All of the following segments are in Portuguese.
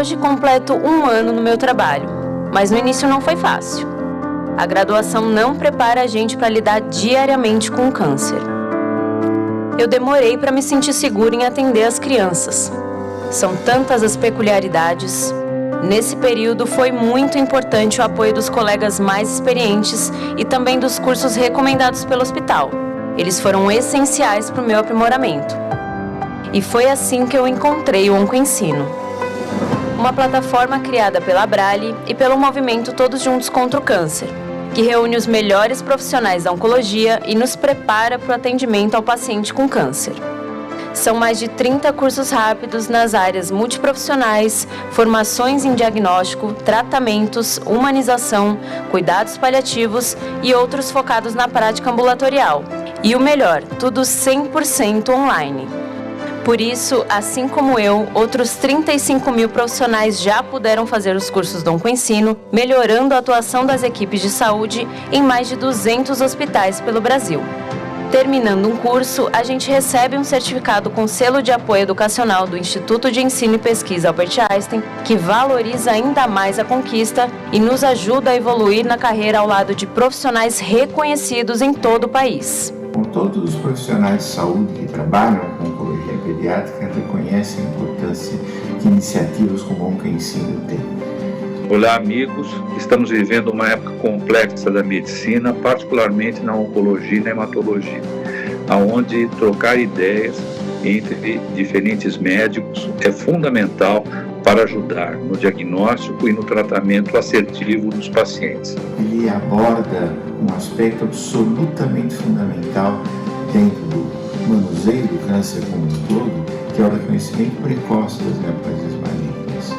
Hoje completo 1 ano no meu trabalho, mas no início não foi fácil. A graduação não prepara a gente para lidar diariamente com o câncer. Eu demorei para me sentir segura em atender as crianças. São tantas as peculiaridades. Nesse período foi muito importante o apoio dos colegas mais experientes e também dos cursos recomendados pelo hospital. Eles foram essenciais para o meu aprimoramento. E foi assim que eu encontrei o OncoEnsino, uma plataforma criada pela Abrale e pelo movimento Todos Juntos contra o Câncer, que reúne os melhores profissionais da oncologia e nos prepara para o atendimento ao paciente com câncer. São mais de 30 cursos rápidos nas áreas multiprofissionais, formações em diagnóstico, tratamentos, humanização, cuidados paliativos e outros focados na prática ambulatorial. E o melhor, tudo 100% online. Por isso, assim como eu, outros 35 mil profissionais já puderam fazer os cursos do OncoEnsino, melhorando a atuação das equipes de saúde em mais de 200 hospitais pelo Brasil. Terminando um curso, a gente recebe um certificado com selo de apoio educacional do Instituto de Ensino e Pesquisa Albert Einstein, que valoriza ainda mais a conquista e nos ajuda a evoluir na carreira ao lado de profissionais reconhecidos em todo o país. Todos os profissionais de saúde que trabalham com oncologia pediátrica reconhecem a importância que iniciativas como o OncoEnsino têm. Olá, amigos. Estamos vivendo uma época complexa da medicina, particularmente na oncologia e na hematologia, onde trocar ideias entre diferentes médicos é fundamental para ajudar no diagnóstico e no tratamento assertivo dos pacientes. Ele aborda um aspecto absolutamente fundamental dentro do manuseio do câncer como um todo, que é o reconhecimento precoce das neoplasias malignas,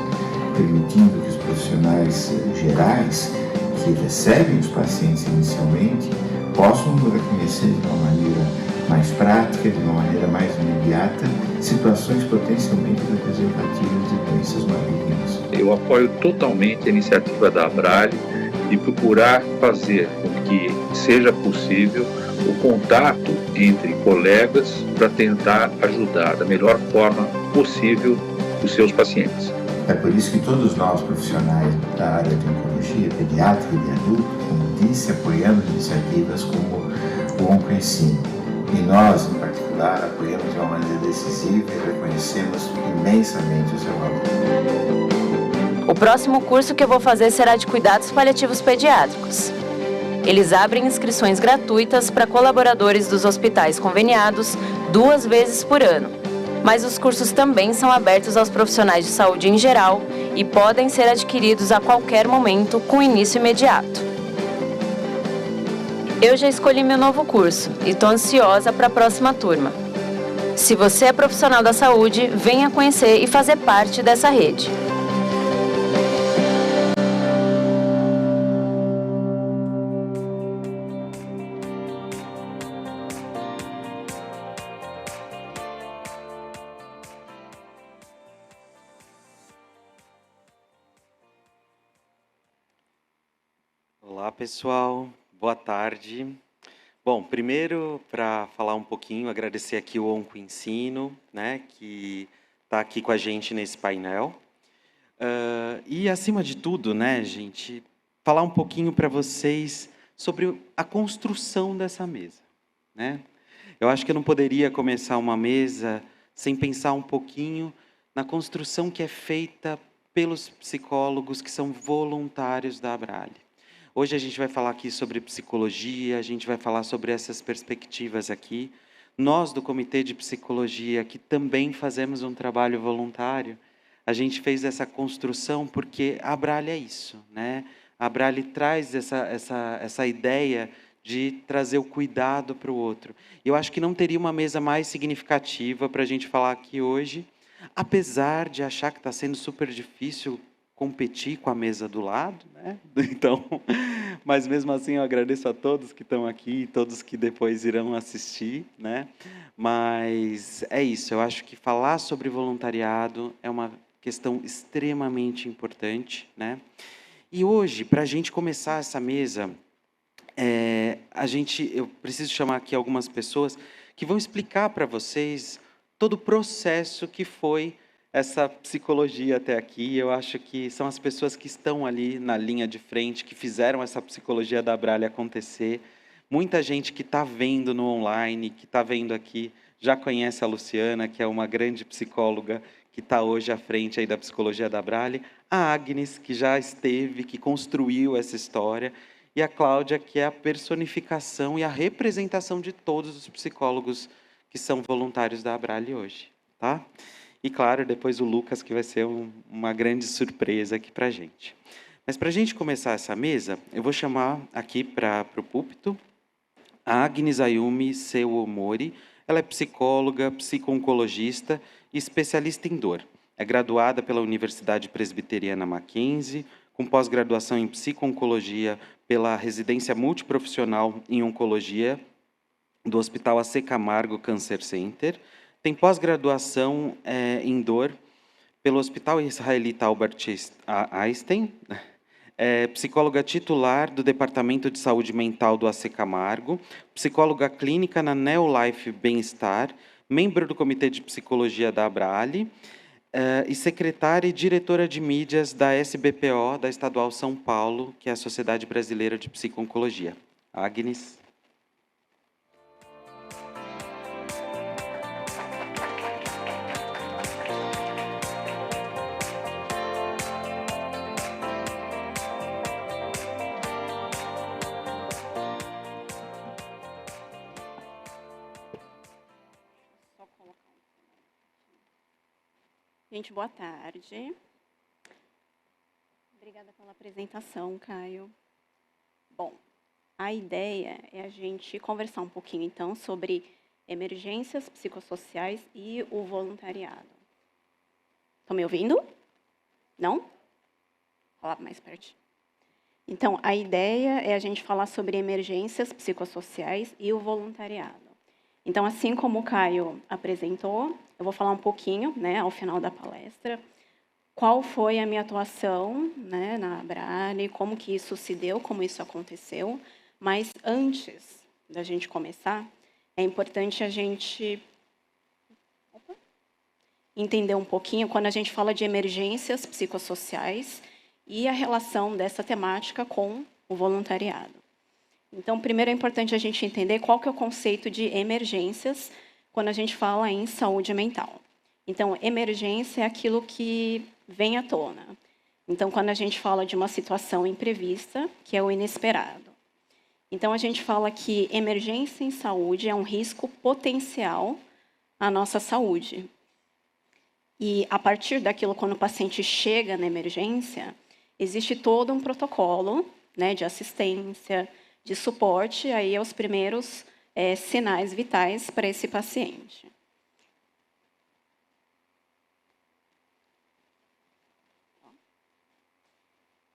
permitindo que os profissionais gerais que recebem os pacientes inicialmente possam reconhecer de uma maneira mais prática, de uma maneira mais imediata, situações potencialmente representativas de doenças malignas. Eu apoio totalmente a iniciativa da Abrale de procurar fazer com que seja possível o contato entre colegas para tentar ajudar da melhor forma possível os seus pacientes. É por isso que todos nós, profissionais da área de oncologia pediátrica e de adulto, como disse, apoiamos iniciativas como o OncoEnsino. E nós, em particular, apoiamos de uma maneira decisiva e reconhecemos imensamente o seu valor. O próximo curso que eu vou fazer será de cuidados paliativos pediátricos. Eles abrem inscrições gratuitas para colaboradores dos hospitais conveniados 2 vezes por ano. Mas os cursos também são abertos aos profissionais de saúde em geral e podem ser adquiridos a qualquer momento com início imediato. Eu já escolhi meu novo curso e estou ansiosa para a próxima turma. Se você é profissional da saúde, venha conhecer e fazer parte dessa rede. Olá, pessoal. Boa tarde. Bom, primeiro, para falar um pouquinho, agradecer aqui o OncoEnsino, né, que está aqui com a gente nesse painel. E, acima de tudo, né, gente, falar um pouquinho para vocês sobre a construção dessa mesa, né? Eu acho que eu não poderia começar uma mesa sem pensar um pouquinho na construção que é feita pelos psicólogos que são voluntários da Abrale. Hoje a gente vai falar aqui sobre psicologia, a gente vai falar sobre essas perspectivas aqui. Nós, do Comitê de Psicologia, que também fazemos um trabalho voluntário, a gente fez essa construção porque a Abrale é isso, né? A Abrale traz essa ideia de trazer o cuidado para o outro. Eu acho que não teria uma mesa mais significativa para a gente falar aqui hoje, apesar de achar que está sendo super difícil competir com a mesa do lado, né? Então, mas mesmo assim eu agradeço a todos que estão aqui, todos que depois irão assistir, né? Mas é isso, eu acho que falar sobre voluntariado é uma questão extremamente importante, né? E hoje, para a gente começar essa mesa, eu preciso chamar aqui algumas pessoas que vão explicar para vocês todo o processo que foi essa psicologia até aqui. Eu acho que são as pessoas que estão ali na linha de frente, que fizeram essa psicologia da Abrale acontecer. Muita gente que está vendo no online, que está vendo aqui, já conhece a Luciana, que é uma grande psicóloga, que está hoje à frente aí da psicologia da Abrale. A Agnes, que já esteve, que construiu essa história. E a Cláudia, que é a personificação e a representação de todos os psicólogos que são voluntários da Abrale hoje. Tá? E, claro, depois o Lucas, que vai ser uma grande surpresa aqui para a gente. Mas, para a gente começar essa mesa, eu vou chamar aqui para o púlpito a Agnes Ayumi Sewomori. Ela é psicóloga, psico-oncologista e especialista em dor. É graduada pela Universidade Presbiteriana Mackenzie, com pós-graduação em psico-oncologia pela Residência Multiprofissional em Oncologia do Hospital AC Camargo Cancer Center. Tem pós-graduação em dor pelo Hospital Israelita Albert Einstein. É psicóloga titular do Departamento de Saúde Mental do AC Camargo, psicóloga clínica na Neolife Bem-Estar, membro do Comitê de Psicologia da Abrale e secretária e diretora de mídias da SBPO, da Estadual São Paulo, que é a Sociedade Brasileira de Psico-Oncologia. Agnes. Gente, boa tarde. Obrigada pela apresentação, Caio. Bom, a ideia é a gente conversar um pouquinho, então, sobre emergências psicossociais e o voluntariado. Estão me ouvindo? Não? Vou falar mais pertinho. Então, a ideia é a gente falar sobre emergências psicossociais e o voluntariado. Então, assim como o Caio apresentou, eu vou falar um pouquinho, né, ao final da palestra, qual foi a minha atuação, né, na Abrale, como que isso se deu, como isso aconteceu. Mas antes da gente começar, é importante a gente entender um pouquinho quando a gente fala de emergências psicossociais e a relação dessa temática com o voluntariado. Então, primeiro é importante a gente entender qual que é o conceito de emergências quando a gente fala em saúde mental. Então, emergência é aquilo que vem à tona. Então, quando a gente fala de uma situação imprevista, que é o inesperado. Então, a gente fala que emergência em saúde é um risco potencial à nossa saúde. E, a partir daquilo, quando o paciente chega na emergência, existe todo um protocolo, né, de assistência, de suporte aí aos primeiros sinais vitais para esse paciente.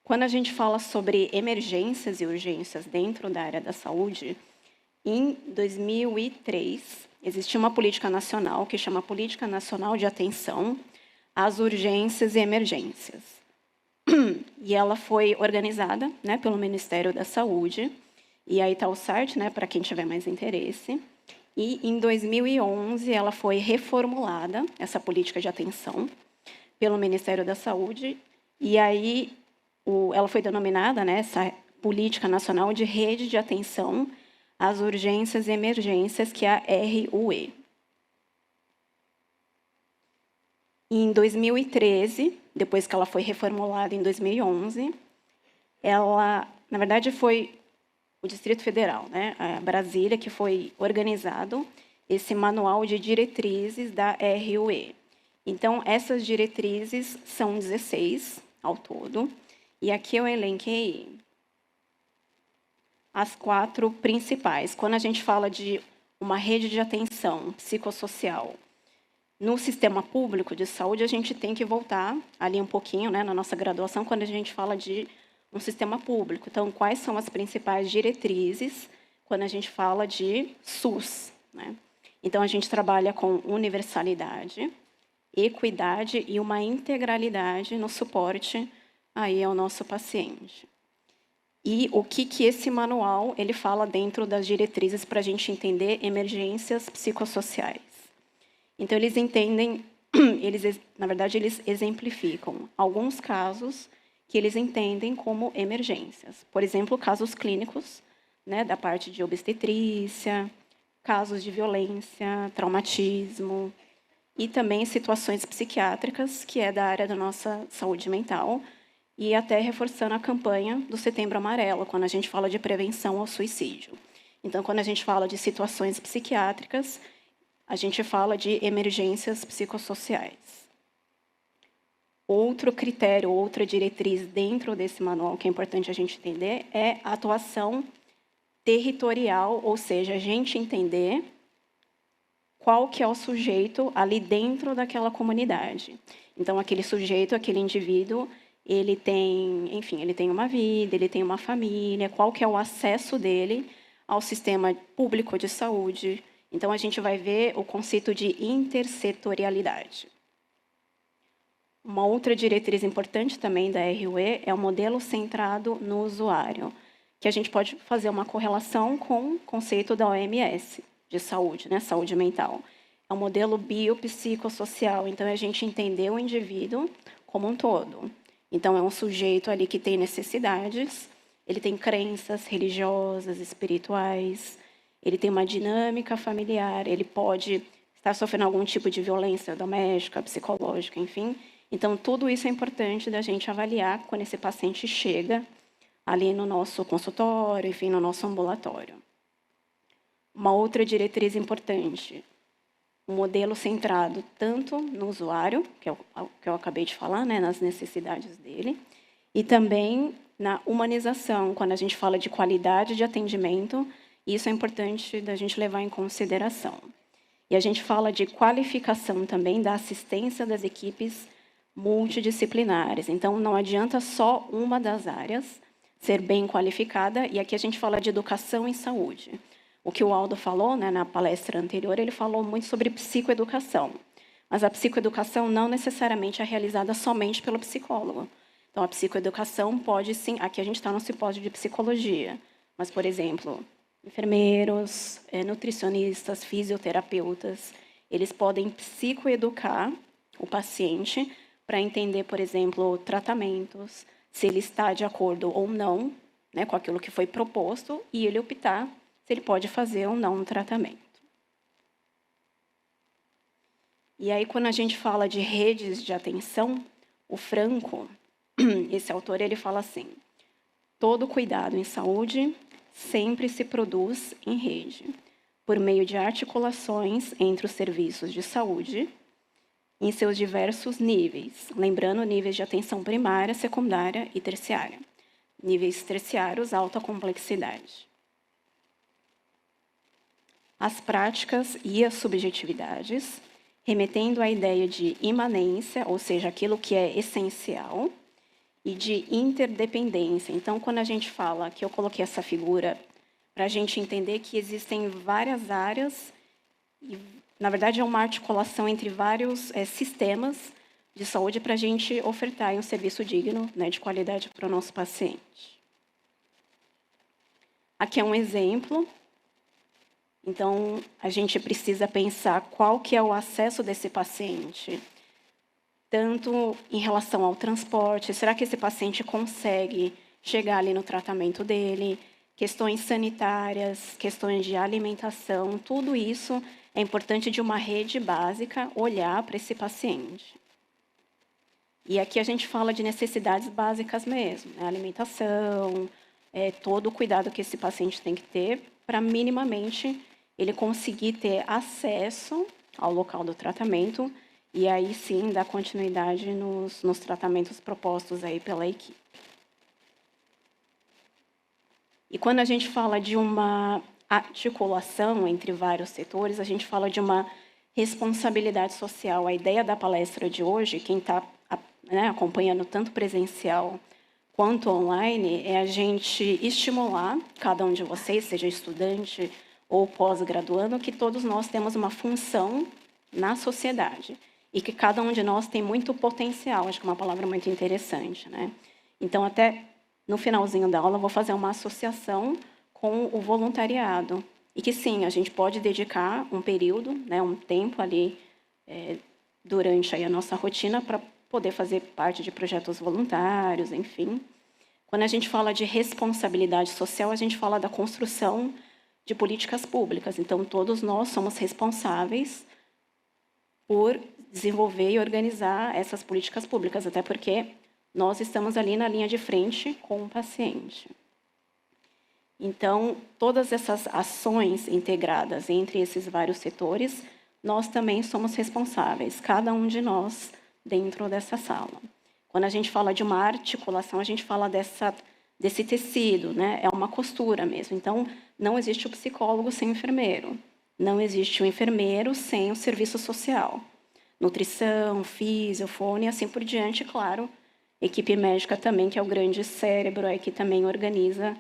Quando a gente fala sobre emergências e urgências dentro da área da saúde, em 2003, existia uma política nacional que chama Política Nacional de Atenção às Urgências e Emergências. E ela foi organizada, né, pelo Ministério da Saúde, e aí está o site, né, para quem tiver mais interesse. E, em 2011, ela foi reformulada, essa política de atenção, pelo Ministério da Saúde. E aí ela foi denominada, né, essa Política Nacional de Rede de Atenção às Urgências e Emergências, que é a RUE. E, em 2013, depois que ela foi reformulada em 2011, ela, na verdade, foi o Distrito Federal, né, a Brasília, que foi organizado esse manual de diretrizes da RUE. Então, essas diretrizes são 16 ao todo, e aqui eu elenquei as 4 principais. Quando a gente fala de uma rede de atenção psicossocial no sistema público de saúde, a gente tem que voltar ali um pouquinho, né, na nossa graduação, quando a gente fala de um sistema público. Então, quais são as principais diretrizes quando a gente fala de SUS, né? Então, a gente trabalha com universalidade, equidade e uma integralidade no suporte aí ao nosso paciente. E o que esse manual ele fala dentro das diretrizes para a gente entender emergências psicossociais. Então, eles entendem na verdade, eles exemplificam alguns casos que eles entendem como emergências. Por exemplo, casos clínicos, né, da parte de obstetrícia, casos de violência, traumatismo, e também situações psiquiátricas, que é da área da nossa saúde mental, e até reforçando a campanha do Setembro Amarelo, quando a gente fala de prevenção ao suicídio. Então, quando a gente fala de situações psiquiátricas, a gente fala de emergências psicossociais. Outro critério, outra diretriz dentro desse manual que é importante a gente entender é a atuação territorial, ou seja, a gente entender qual que é o sujeito ali dentro daquela comunidade. Então, aquele sujeito, aquele indivíduo, ele tem, enfim, ele tem uma vida, ele tem uma família, qual que é o acesso dele ao sistema público de saúde. Então, a gente vai ver o conceito de intersetorialidade. Uma outra diretriz importante também da RUE é o modelo centrado no usuário, que a gente pode fazer uma correlação com o conceito da OMS de saúde, né? Saúde mental. É um modelo biopsicossocial, então é a gente entender o indivíduo como um todo. Então, é um sujeito ali que tem necessidades, ele tem crenças religiosas, espirituais, ele tem uma dinâmica familiar, ele pode estar sofrendo algum tipo de violência doméstica, psicológica, enfim. Então, tudo isso é importante da gente avaliar quando esse paciente chega ali no nosso consultório, enfim, no nosso ambulatório. Uma outra diretriz importante, um modelo centrado tanto no usuário, que é o que eu acabei de falar, né, nas necessidades dele, e também na humanização, quando a gente fala de qualidade de atendimento, isso é importante da gente levar em consideração. E a gente fala de qualificação também da assistência das equipes multidisciplinares. Então, não adianta só uma das áreas ser bem qualificada, e aqui a gente fala de educação em saúde. O que o Aldo falou, né, na palestra anterior, ele falou muito sobre psicoeducação. Mas a psicoeducação não necessariamente é realizada somente pelo psicólogo. Então, a psicoeducação pode, sim... Aqui a gente está no simpósio de psicologia. Mas, por exemplo, enfermeiros, nutricionistas, fisioterapeutas, eles podem psicoeducar o paciente para entender, por exemplo, tratamentos, se ele está de acordo ou não, né, com aquilo que foi proposto, e ele optar se ele pode fazer ou não um tratamento. E aí, quando a gente fala de redes de atenção, o Franco, esse autor, ele fala assim: todo cuidado em saúde sempre se produz em rede, por meio de articulações entre os serviços de saúde em seus diversos níveis, lembrando níveis de atenção primária, secundária e terciária. Níveis terciários, alta complexidade. As práticas e as subjetividades, remetendo à ideia de imanência, ou seja, aquilo que é essencial, e de interdependência. Então, quando a gente fala, que eu coloquei essa figura, para a gente entender que existem várias áreas, e, na verdade, é uma articulação entre vários sistemas de saúde para a gente ofertar um serviço digno, né, de qualidade para o nosso paciente. Aqui é um exemplo. Então, a gente precisa pensar qual que é o acesso desse paciente, tanto em relação ao transporte, será que esse paciente consegue chegar ali no tratamento dele, questões sanitárias, questões de alimentação, tudo isso é importante de uma rede básica olhar para esse paciente. E aqui a gente fala de necessidades básicas mesmo, né? Alimentação, todo o cuidado que esse paciente tem que ter para minimamente ele conseguir ter acesso ao local do tratamento e aí sim dar continuidade nos tratamentos propostos aí pela equipe. E quando a gente fala de uma articulação entre vários setores, a gente fala de uma responsabilidade social. A ideia da palestra de hoje, quem está acompanhando tanto presencial quanto online, é a gente estimular cada um de vocês, seja estudante ou pós-graduando, que todos nós temos uma função na sociedade e que cada um de nós tem muito potencial. Acho que é uma palavra muito interessante, né? Então, até no finalzinho da aula, eu vou fazer uma associação com o voluntariado. E que, sim, a gente pode dedicar um período, né, um tempo ali, durante aí a nossa rotina para poder fazer parte de projetos voluntários, enfim. Quando a gente fala de responsabilidade social, a gente fala da construção de políticas públicas. Então, todos nós somos responsáveis por desenvolver e organizar essas políticas públicas, até porque nós estamos ali na linha de frente com o paciente. Então, todas essas ações integradas entre esses vários setores, nós também somos responsáveis, cada um de nós dentro dessa sala. Quando a gente fala de uma articulação, a gente fala desse tecido, né? É uma costura mesmo. Então, não existe o psicólogo sem o enfermeiro. Não existe o enfermeiro sem o serviço social. Nutrição, físio, fono e assim por diante, claro. Equipe médica também, que é o grande cérebro, aí que também organiza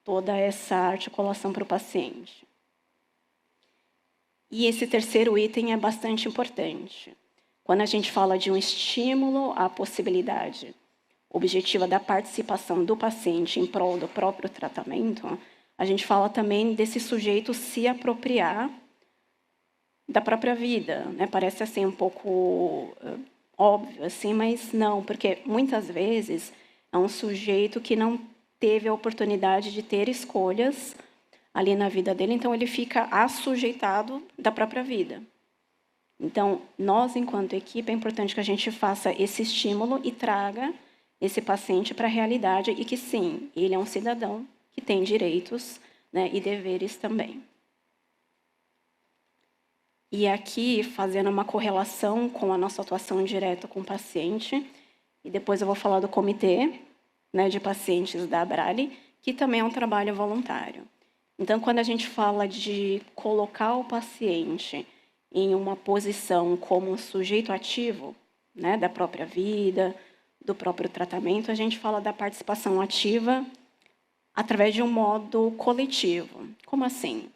toda essa articulação para o paciente. E esse terceiro item é bastante importante. Quando a gente fala de um estímulo à possibilidade objetiva da participação do paciente em prol do próprio tratamento, a gente fala também desse sujeito se apropriar da própria vida, né? Parece assim um pouco óbvio, assim, mas não, porque muitas vezes é um sujeito que não teve a oportunidade de ter escolhas ali na vida dele, então ele fica assujeitado da própria vida. Então, nós, enquanto equipe, é importante que a gente faça esse estímulo e traga esse paciente para a realidade e que, sim, ele é um cidadão que tem direitos, né, e deveres também. E aqui, fazendo uma correlação com a nossa atuação direta com o paciente, e depois eu vou falar do comitê, né, de pacientes da Abrale, que também é um trabalho voluntário. Então, quando a gente fala de colocar o paciente em uma posição como um sujeito ativo, né, da própria vida, do próprio tratamento, a gente fala da participação ativa através de um modo coletivo. Como assim?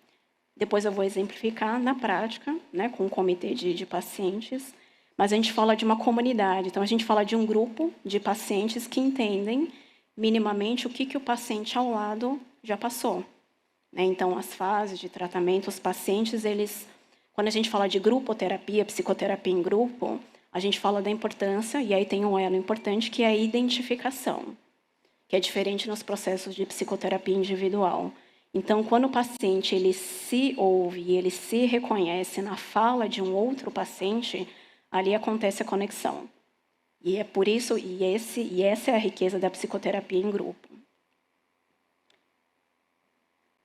Depois eu vou exemplificar na prática, né, com um comitê de pacientes, mas a gente fala de uma comunidade. Então, a gente fala de um grupo de pacientes que entendem minimamente o que o paciente ao lado já passou. Então, as fases de tratamento, os pacientes, eles... Quando a gente fala de grupoterapia, psicoterapia em grupo, a gente fala da importância, e aí tem um elo importante, que é a identificação, que é diferente nos processos de psicoterapia individual. Então, quando o paciente ele se ouve e ele se reconhece na fala de um outro paciente, ali acontece a conexão. E é por isso, e essa é a riqueza da psicoterapia em grupo.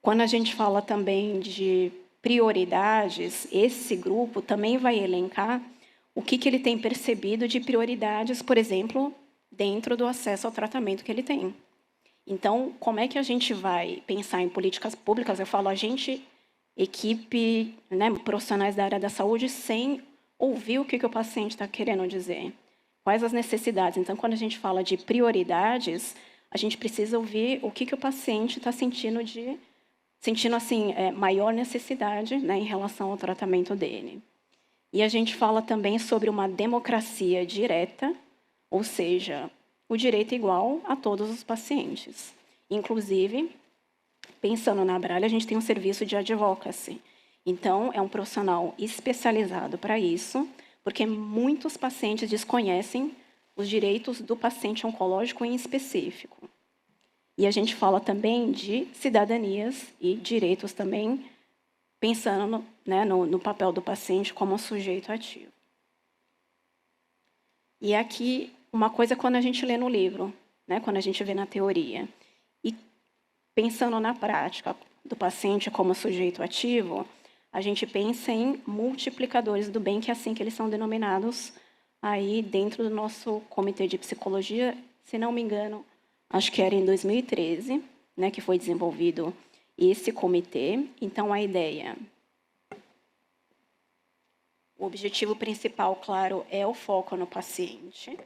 Quando a gente fala também de prioridades, esse grupo também vai elencar o que ele tem percebido de prioridades, por exemplo, dentro do acesso ao tratamento que ele tem. Então, como é que a gente vai pensar em políticas públicas? Eu falo a gente, equipe, né, profissionais da área da saúde, sem ouvir o que o paciente está querendo dizer. Quais as necessidades? Então, quando a gente fala de prioridades, a gente precisa ouvir o que o paciente está sentindo assim, maior necessidade, né, em relação ao tratamento dele. E a gente fala também sobre uma democracia direta, ou seja, o direito igual a todos os pacientes. Inclusive, pensando na Abrale, a gente tem um serviço de advocacy. Então, é um profissional especializado para isso, porque muitos pacientes desconhecem os direitos do paciente oncológico em específico. E a gente fala também de cidadanias e direitos também, pensando no papel do paciente como sujeito ativo. E aqui, uma coisa quando a gente lê no livro, né, quando a gente vê na teoria, e pensando na prática do paciente como sujeito ativo, a gente pensa em multiplicadores do bem, que é assim que eles são denominados aí dentro do nosso comitê de psicologia, se não me engano, acho que era em 2013, né, que foi desenvolvido esse comitê. Então, a ideia... O objetivo principal, claro, é o foco no paciente.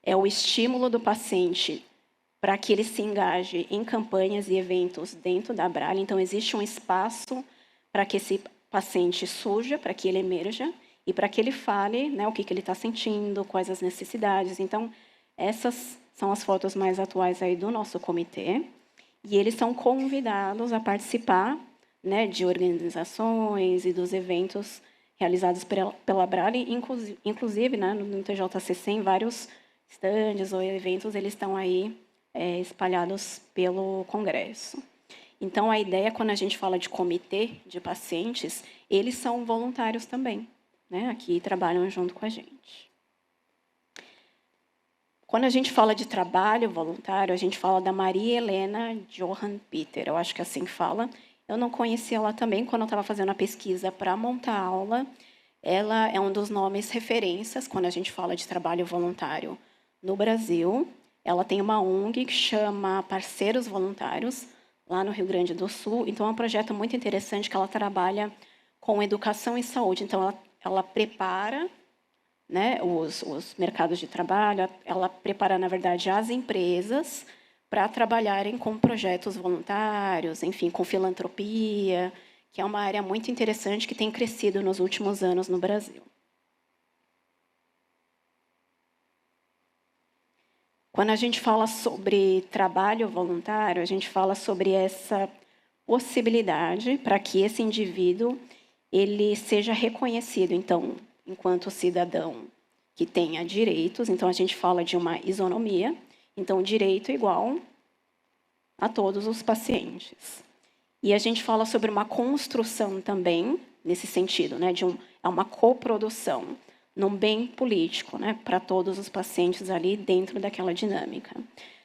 É o estímulo do paciente para que ele se engaje em campanhas e eventos dentro da Abrale. Então, existe um espaço para que esse paciente surja, para que ele emerja e para que ele fale, né, o que ele está sentindo, quais as necessidades. Então, essas são as fotos mais atuais aí do nosso comitê. E eles são convidados a participar, né, de organizações e dos eventos realizados pela Abrale, inclusive, né, no TJCC, em vários estandes ou eventos, eles estão aí espalhados pelo Congresso. Então, a ideia, quando a gente fala de comitê de pacientes, eles são voluntários também, né, aqui trabalham junto com a gente. Quando a gente fala de trabalho voluntário, a gente fala da Maria Helena Johan Peter, eu acho que assim fala. Eu não conhecia ela também quando eu estava fazendo a pesquisa para montar a aula. Ela é um dos nomes referências quando a gente fala de trabalho voluntário no Brasil. Ela tem uma ONG que chama Parceiros Voluntários, lá no Rio Grande do Sul. Então, é um projeto muito interessante que ela trabalha com educação e saúde. Então, ela prepara, né, os mercados de trabalho, ela prepara, na verdade, as empresas para trabalharem com projetos voluntários, enfim, com filantropia, que é uma área muito interessante que tem crescido nos últimos anos no Brasil. Quando a gente fala sobre trabalho voluntário, a gente fala sobre essa possibilidade para que esse indivíduo ele seja reconhecido, então, enquanto cidadão que tenha direitos. Então, a gente fala de uma isonomia. Então, direito igual a todos os pacientes. E a gente fala sobre uma construção também, nesse sentido, né, é uma coprodução num bem político, né, para todos os pacientes ali dentro daquela dinâmica.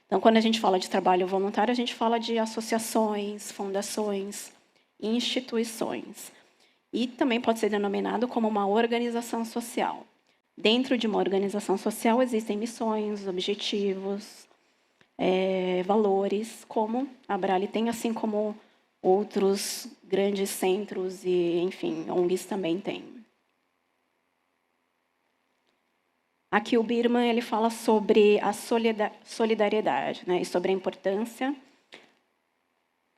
Então, quando a gente fala de trabalho voluntário, a gente fala de associações, fundações, instituições. E também pode ser denominado como uma organização social. Dentro de uma organização social existem missões, objetivos, valores, como a Abrale tem, assim como outros grandes centros e, enfim, ONGs também têm. Aqui o Birman ele fala sobre a solidariedade, né, e sobre a importância.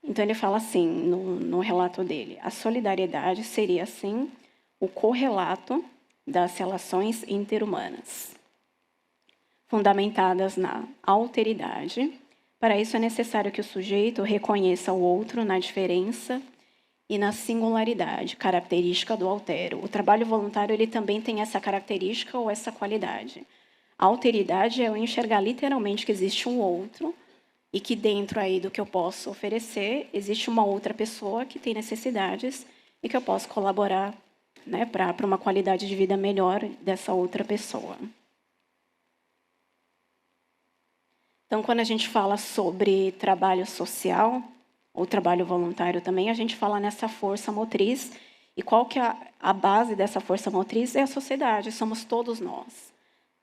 Então, ele fala assim, no relato dele, a solidariedade seria, assim, o correlato das relações interhumanas, fundamentadas na alteridade. Para isso, é necessário que o sujeito reconheça o outro na diferença e na singularidade, característica do altero. O trabalho voluntário ele também tem essa característica ou essa qualidade. A alteridade é eu enxergar literalmente que existe um outro e que dentro aí do que eu posso oferecer, existe uma outra pessoa que tem necessidades e que eu posso colaborar, né, para uma qualidade de vida melhor dessa outra pessoa. Então, quando a gente fala sobre trabalho social, ou trabalho voluntário também, a gente fala nessa força motriz. E qual que é a base dessa força motriz? É a sociedade, somos todos nós.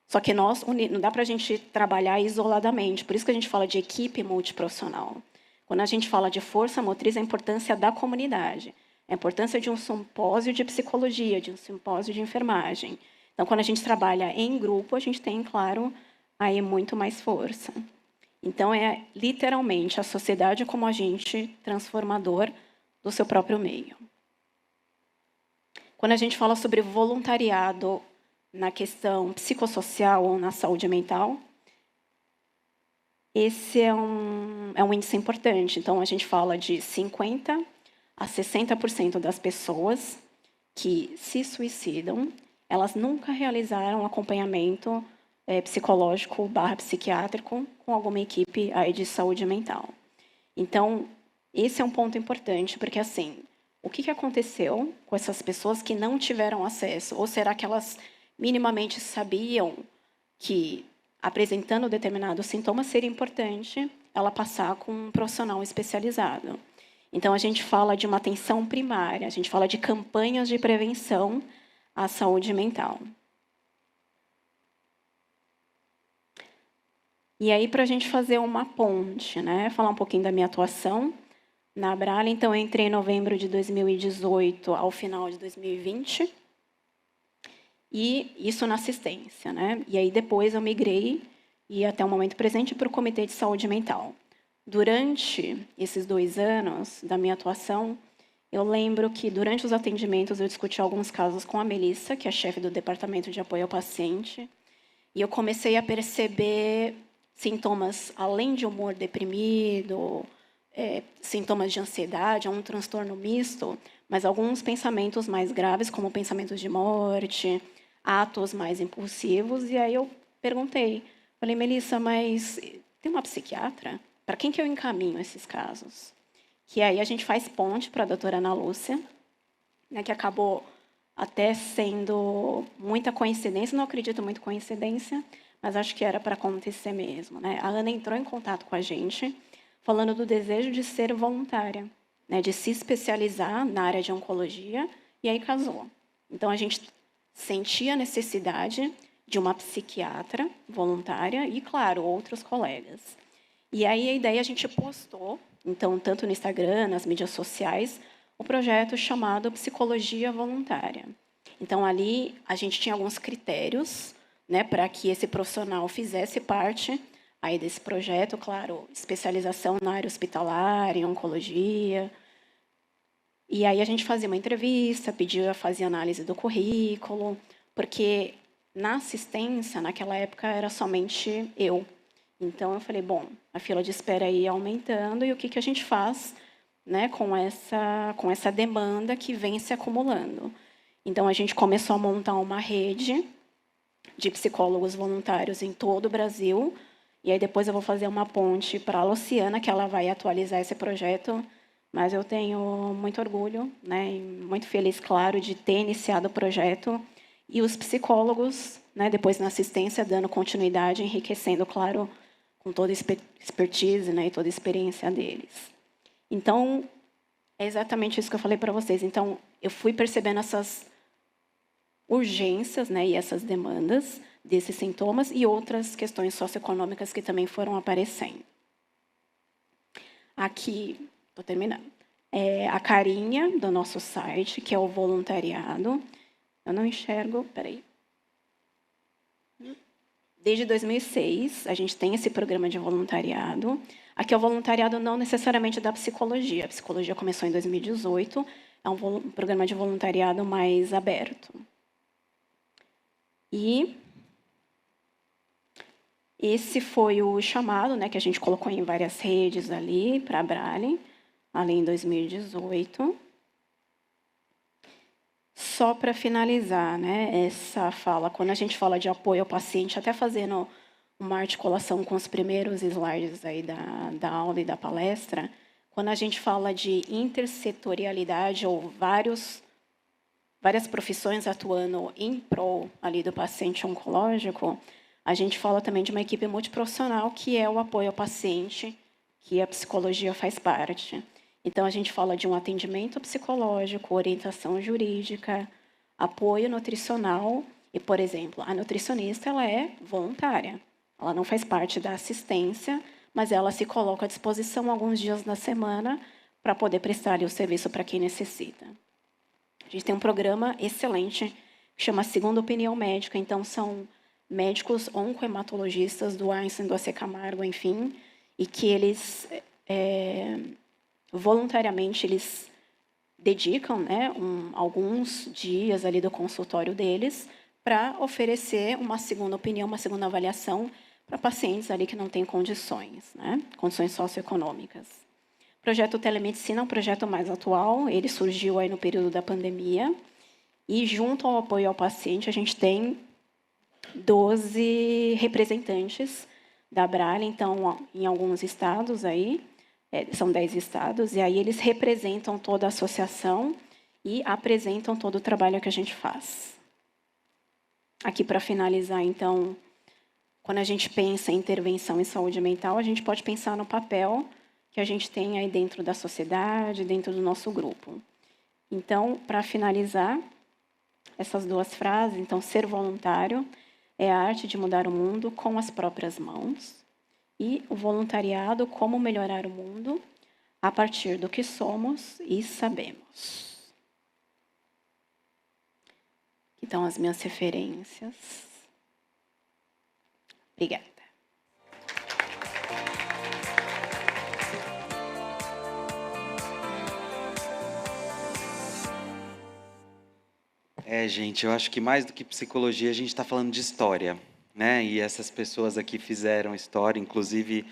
Só que nós, não dá para a gente trabalhar isoladamente, por isso que a gente fala de equipe multiprofissional. Quando a gente fala de força motriz, a importância da comunidade, a importância de um simpósio de psicologia, de um simpósio de enfermagem. Então, quando a gente trabalha em grupo, a gente tem, claro, aí muito mais força. Então, é literalmente a sociedade como agente transformador do seu próprio meio. Quando a gente fala sobre voluntariado na questão psicossocial ou na saúde mental, esse é um índice importante. Então, a gente fala de 50% a 60% das pessoas que se suicidam, elas nunca realizaram acompanhamento psicológico / psiquiátrico com alguma equipe aí de saúde mental. Então, esse é um ponto importante, porque, assim, o que aconteceu com essas pessoas que não tiveram acesso? Ou será que elas minimamente sabiam que, apresentando determinados sintomas, seria importante ela passar com um profissional especializado? Então, a gente fala de uma atenção primária, a gente fala de campanhas de prevenção à saúde mental. E aí, para a gente fazer uma ponte, né, falar um pouquinho da minha atuação na Abrale, então, eu entrei em novembro de 2018 ao final de 2020, e isso na assistência, né? E aí, depois, eu migrei, e até o momento presente, para o Comitê de Saúde Mental. Durante esses 2 anos da minha atuação, eu lembro que, durante os atendimentos, eu discuti alguns casos com a Melissa, que é chefe do Departamento de Apoio ao Paciente, e eu comecei a perceber sintomas, além de humor deprimido, sintomas de ansiedade, um transtorno misto, mas alguns pensamentos mais graves, como pensamentos de morte, atos mais impulsivos. E aí eu perguntei, falei, Melissa, mas tem uma psiquiatra? Para quem que eu encaminho esses casos? Que aí a gente faz ponte para a doutora Ana Lúcia, né, que acabou até sendo muita coincidência, não acredito muito em coincidência, mas acho que era para acontecer mesmo, né? A Ana entrou em contato com a gente, falando do desejo de ser voluntária, né, de se especializar na área de oncologia, e aí casou. Então, a gente sentia a necessidade de uma psiquiatra voluntária e, claro, outros colegas. E aí a ideia a gente postou, então, tanto no Instagram, nas mídias sociais, o projeto chamado Psicologia Voluntária. Então, ali a gente tinha alguns critérios, né, para que esse profissional fizesse parte aí desse projeto, claro, especialização na área hospitalar, em oncologia. E aí a gente fazia uma entrevista, fazia análise do currículo, porque na assistência, naquela época, era somente eu. Então, eu falei, bom, a fila de espera ia aumentando, e o que a gente faz, né, com essa demanda que vem se acumulando? Então, a gente começou a montar uma rede de psicólogos voluntários em todo o Brasil, e aí depois eu vou fazer uma ponte para a Luciana, que ela vai atualizar esse projeto, mas eu tenho muito orgulho, né, e muito feliz, claro, de ter iniciado o projeto, e os psicólogos, né, depois na assistência, dando continuidade, enriquecendo, claro, com toda a expertise, né, e toda a experiência deles. Então, é exatamente isso que eu falei para vocês. Então, eu fui percebendo essas urgências, né, e essas demandas desses sintomas e outras questões socioeconômicas que também foram aparecendo. Aqui, estou terminando, é a carinha do nosso site, que é o voluntariado. Eu não enxergo, peraí. Desde 2006, a gente tem esse programa de voluntariado. Aqui é o voluntariado não necessariamente da psicologia. A psicologia começou em 2018, é um programa de voluntariado mais aberto. E esse foi o chamado, né, que a gente colocou em várias redes ali para a Abrale, ali em 2018. Só para finalizar, né, essa fala, quando a gente fala de apoio ao paciente, até fazendo uma articulação com os primeiros slides aí da aula e da palestra, quando a gente fala de intersetorialidade ou várias profissões atuando em prol ali do paciente oncológico, a gente fala também de uma equipe multiprofissional, que é o apoio ao paciente, que a psicologia faz parte. Então, a gente fala de um atendimento psicológico, orientação jurídica, apoio nutricional. E, por exemplo, a nutricionista ela é voluntária. Ela não faz parte da assistência, mas ela se coloca à disposição alguns dias na semana para poder prestar ali o serviço para quem necessita. A gente tem um programa excelente que chama Segunda Opinião Médica. Então, são médicos oncohematologistas do Einstein, do AC Camargo, enfim, e que eles... voluntariamente, eles dedicam, né, alguns dias ali do consultório deles para oferecer uma segunda opinião, uma segunda avaliação para pacientes ali que não têm condições, né, condições socioeconômicas. O projeto Telemedicina é um projeto mais atual, ele surgiu aí no período da pandemia, e junto ao apoio ao paciente, a gente tem 12 representantes da Abrale, então, em alguns estados aí, são 10 estados, e aí eles representam toda a associação e apresentam todo o trabalho que a gente faz. Aqui, para finalizar, então, quando a gente pensa em intervenção em saúde mental, a gente pode pensar no papel que a gente tem aí dentro da sociedade, dentro do nosso grupo. Então, para finalizar, essas duas frases, então, ser voluntário é a arte de mudar o mundo com as próprias mãos, e o voluntariado, como melhorar o mundo a partir do que somos e sabemos. Aqui estão as minhas referências. Obrigada. Gente, eu acho que mais do que psicologia, a gente está falando de história, né? E essas pessoas aqui fizeram história, inclusive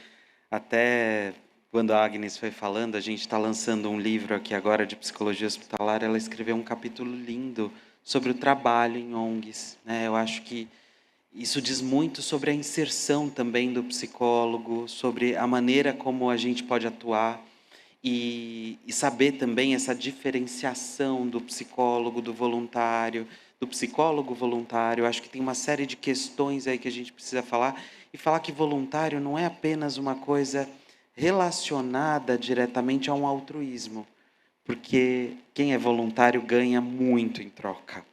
até quando a Agnes foi falando, a gente está lançando um livro aqui agora de psicologia hospitalar, ela escreveu um capítulo lindo sobre o trabalho em ONGs, né? Eu acho que isso diz muito sobre a inserção também do psicólogo, sobre a maneira como a gente pode atuar e saber também essa diferenciação do psicólogo, do voluntário, do psicólogo voluntário. Acho que tem uma série de questões aí que a gente precisa falar e falar que voluntário não é apenas uma coisa relacionada diretamente a um altruísmo, porque quem é voluntário ganha muito em troca,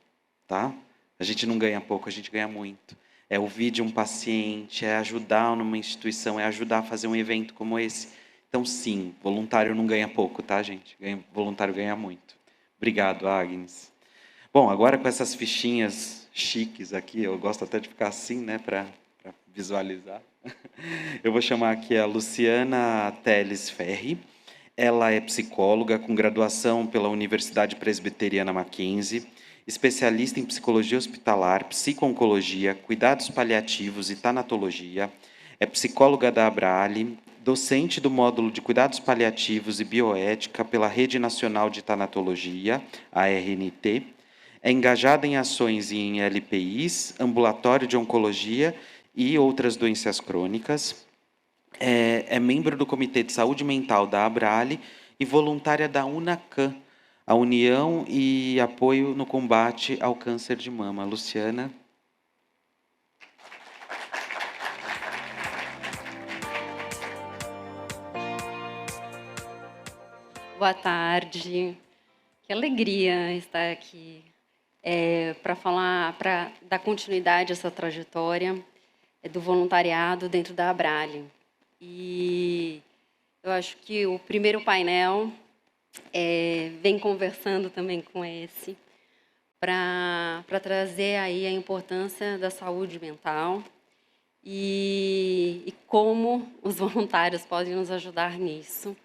tá? A gente não ganha pouco, a gente ganha muito. É ouvir de um paciente, é ajudar numa instituição, é ajudar a fazer um evento como esse. Então, sim, voluntário não ganha pouco, tá, gente? Voluntário ganha muito. Obrigado, Agnes. Bom, agora com essas fichinhas chiques aqui, eu gosto até de ficar assim, né, para visualizar. Eu vou chamar aqui a Luciana Teles Ferri. Ela é psicóloga com graduação pela Universidade Presbiteriana Mackenzie, especialista em psicologia hospitalar, psico-oncologia, cuidados paliativos e tanatologia. É psicóloga da Abrale, docente do módulo de cuidados paliativos e bioética pela Rede Nacional de Tanatologia, a RNT. É engajada em ações em LPIs, ambulatório de oncologia e outras doenças crônicas. É membro do Comitê de Saúde Mental da Abrale e voluntária da UNACAM, a União e Apoio no Combate ao Câncer de Mama. Luciana. Boa tarde. Que alegria estar aqui para falar, para dar continuidade a essa trajetória do voluntariado dentro da Abrale. E eu acho que o primeiro painel vem conversando também com esse, para trazer aí a importância da saúde mental e como os voluntários podem nos ajudar nisso.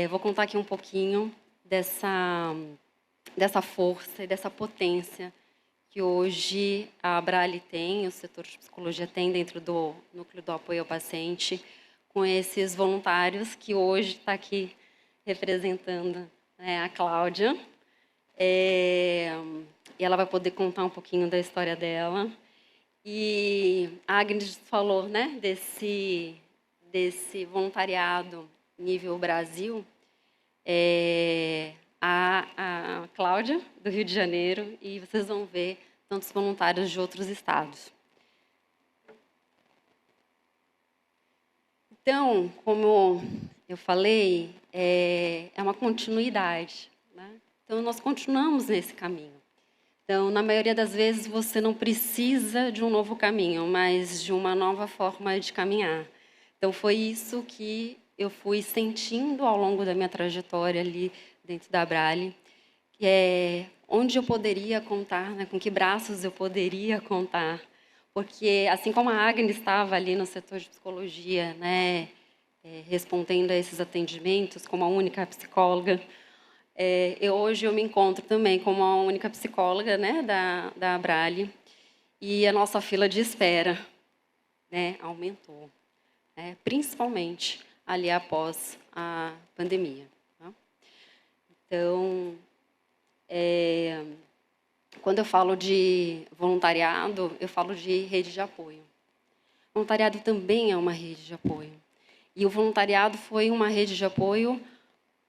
Vou contar aqui um pouquinho dessa força e dessa potência que hoje a Abrale tem, o setor de psicologia tem dentro do núcleo do apoio ao paciente, com esses voluntários que hoje está aqui representando, né, a Cláudia. E ela vai poder contar um pouquinho da história dela. E a Agnes falou, né, desse voluntariado nível Brasil. A Cláudia, do Rio de Janeiro, e vocês vão ver tantos voluntários de outros estados. Então, como eu falei, é uma continuidade, né? Então, nós continuamos nesse caminho. Então, na maioria das vezes, você não precisa de um novo caminho, mas de uma nova forma de caminhar. Então, foi isso que eu fui sentindo ao longo da minha trajetória ali dentro da Abrale, que é onde eu poderia contar, né, com que braços eu poderia contar. Porque, assim como a Agnes estava ali no setor de psicologia, né, respondendo a esses atendimentos como a única psicóloga, hoje eu me encontro também como a única psicóloga, né, da Abrale, e a nossa fila de espera, né, aumentou, né, principalmente ali após a pandemia. Tá? Então, quando eu falo de voluntariado, eu falo de rede de apoio. O voluntariado também é uma rede de apoio. E o voluntariado foi uma rede de apoio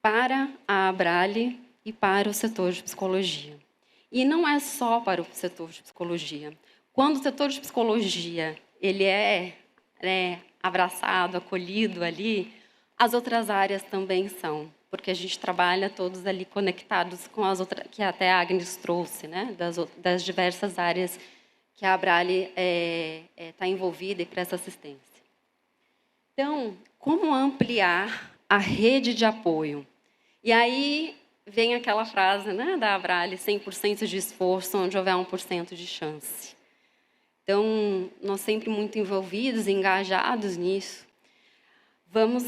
para a Abrale e para o setor de psicologia. E não é só para o setor de psicologia. Quando o setor de psicologia ele é abraçado, acolhido ali, as outras áreas também são, porque a gente trabalha todos ali conectados com as outras, que até a Agnes trouxe, né, das diversas áreas que a Abrale está envolvida e presta assistência. Então, como ampliar a rede de apoio? E aí vem aquela frase, né, da Abrale, 100% de esforço, onde houver 1% de chance. Então, nós sempre muito envolvidos, engajados nisso, vamos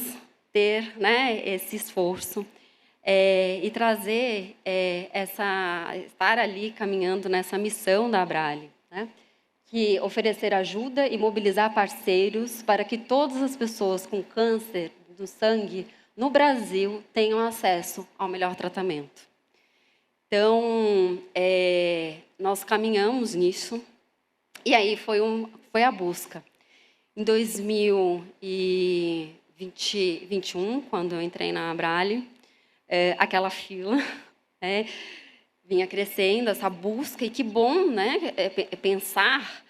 ter, né, esse esforço e trazer estar ali caminhando nessa missão da Abrale, né, que oferecer ajuda e mobilizar parceiros para que todas as pessoas com câncer do sangue no Brasil tenham acesso ao melhor tratamento. Então, nós caminhamos nisso, e aí foi a busca. Em 2021, quando eu entrei na Abrale, aquela fila vinha crescendo, essa busca, e que bom, né, pensar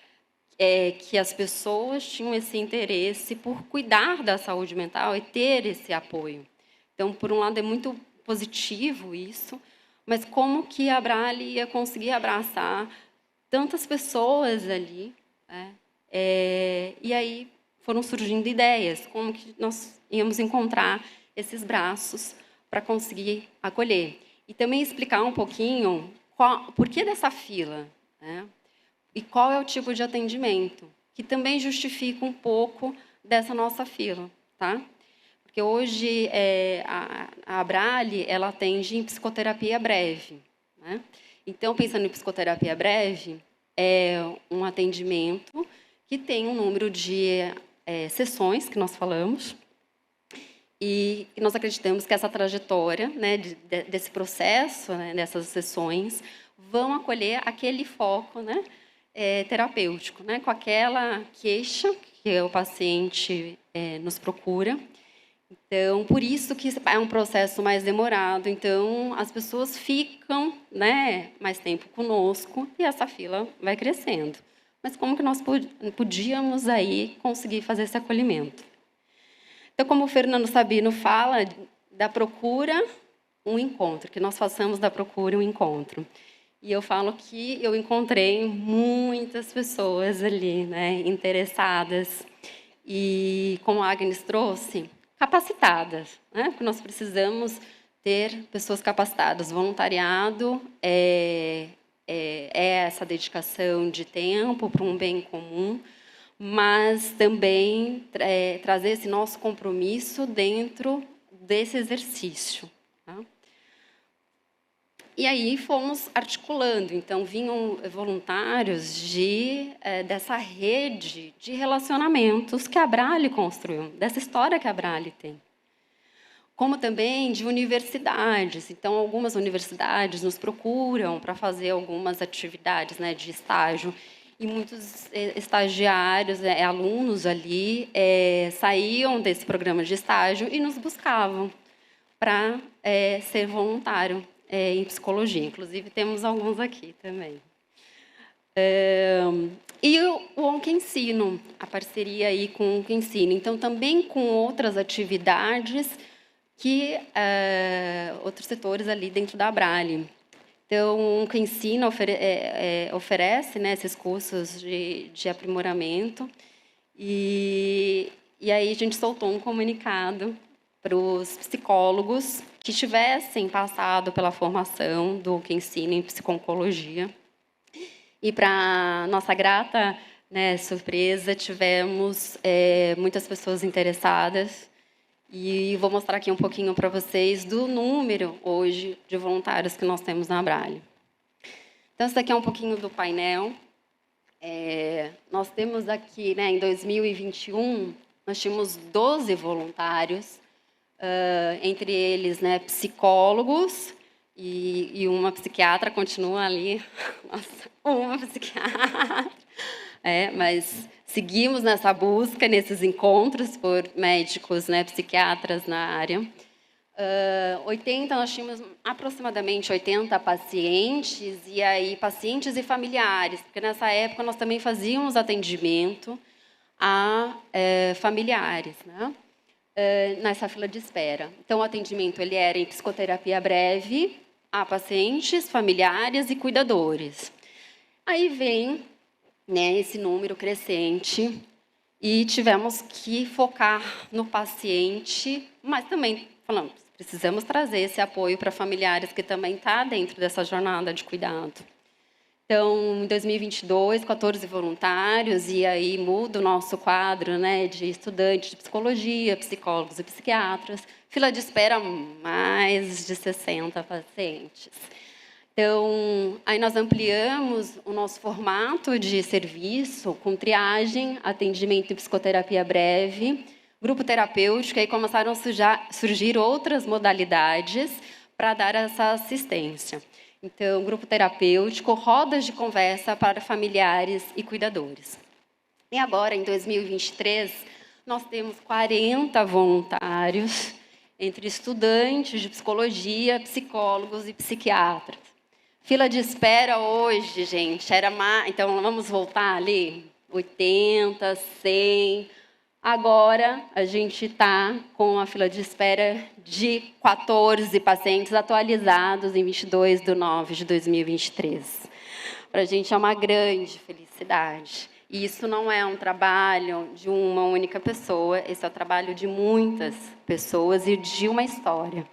que as pessoas tinham esse interesse por cuidar da saúde mental e ter esse apoio. Então, por um lado, é muito positivo isso, mas como que a Abrale ia conseguir abraçar tantas pessoas ali, né? E aí foram surgindo ideias, como que nós íamos encontrar esses braços para conseguir acolher. E também explicar um pouquinho por que dessa fila, né? E qual é o tipo de atendimento, que também justifica um pouco dessa nossa fila, tá? Porque hoje a Abrale, ela atende em psicoterapia breve, né? Então, pensando em psicoterapia breve, é um atendimento que tem um número de sessões, que nós falamos, e nós acreditamos que essa trajetória, né, desse processo, né, dessas sessões, vão acolher aquele foco, né, terapêutico, né, com aquela queixa que o paciente nos procura. Então, por isso que é um processo mais demorado. Então, as pessoas ficam, né, mais tempo conosco e essa fila vai crescendo. Mas como que nós podíamos aí conseguir fazer esse acolhimento? Então, como o Fernando Sabino fala, da procura, um encontro, que nós façamos da procura um encontro. E eu falo que eu encontrei muitas pessoas ali, né, interessadas. E, como a Agnes trouxe, capacitadas, né? Porque nós precisamos ter pessoas capacitadas. Voluntariado é essa dedicação de tempo para um bem comum, mas também trazer esse nosso compromisso dentro desse exercício. Tá? E aí fomos articulando. Então, vinham voluntários dessa rede de relacionamentos que a Abrale construiu, dessa história que a Abrale tem. Como também de universidades. Então, algumas universidades nos procuram para fazer algumas atividades, né, de estágio. E muitos estagiários, alunos ali, saíam desse programa de estágio e nos buscavam para ser voluntário em psicologia. Inclusive, temos alguns aqui também. E o OnCansino, a parceria aí com o OnCansino. Então, também com outras atividades que outros setores ali dentro da Abrale. Então, o OnCansino oferece, né, esses cursos de aprimoramento. E aí a gente soltou um comunicado para os psicólogos que tivessem passado pela formação do OnCansino em psico-oncologia. E, para nossa grata, né, surpresa, tivemos muitas pessoas interessadas. E vou mostrar aqui um pouquinho para vocês do número, hoje, de voluntários que nós temos na Abrale. Então, esse daqui é um pouquinho do painel. Nós temos aqui, né, em 2021, nós tínhamos 12 voluntários, entre eles, né, psicólogos e uma psiquiatra, continua ali. Nossa, uma psiquiatra. Mas seguimos nessa busca, nesses encontros por médicos, né, psiquiatras na área. 80, nós tínhamos aproximadamente 80 pacientes, e aí pacientes e familiares, porque nessa época nós também fazíamos atendimento a familiares, né, nessa fila de espera. Então, o atendimento ele era em psicoterapia breve a pacientes, familiares e cuidadores. Aí vem, né, esse número crescente e tivemos que focar no paciente, mas também falamos, precisamos trazer esse apoio para familiares que também está dentro dessa jornada de cuidado. Então, em 2022, 14 voluntários, e aí muda o nosso quadro, né, de estudantes de psicologia, psicólogos e psiquiatras, fila de espera mais de 60 pacientes. Então, aí nós ampliamos o nosso formato de serviço com triagem, atendimento e psicoterapia breve, grupo terapêutico, aí começaram a surgir outras modalidades para dar essa assistência. Então, grupo terapêutico, rodas de conversa para familiares e cuidadores. E agora, em 2023, nós temos 40 voluntários, entre estudantes de psicologia, psicólogos e psiquiatras. Fila de espera hoje, gente, era mais... Então, vamos voltar ali? 80, 100... Agora, a gente está com a fila de espera de 14 pacientes atualizados em 22/9/2023. Para a gente é uma grande felicidade. E isso não é um trabalho de uma única pessoa, esse é o trabalho de muitas pessoas e de uma história.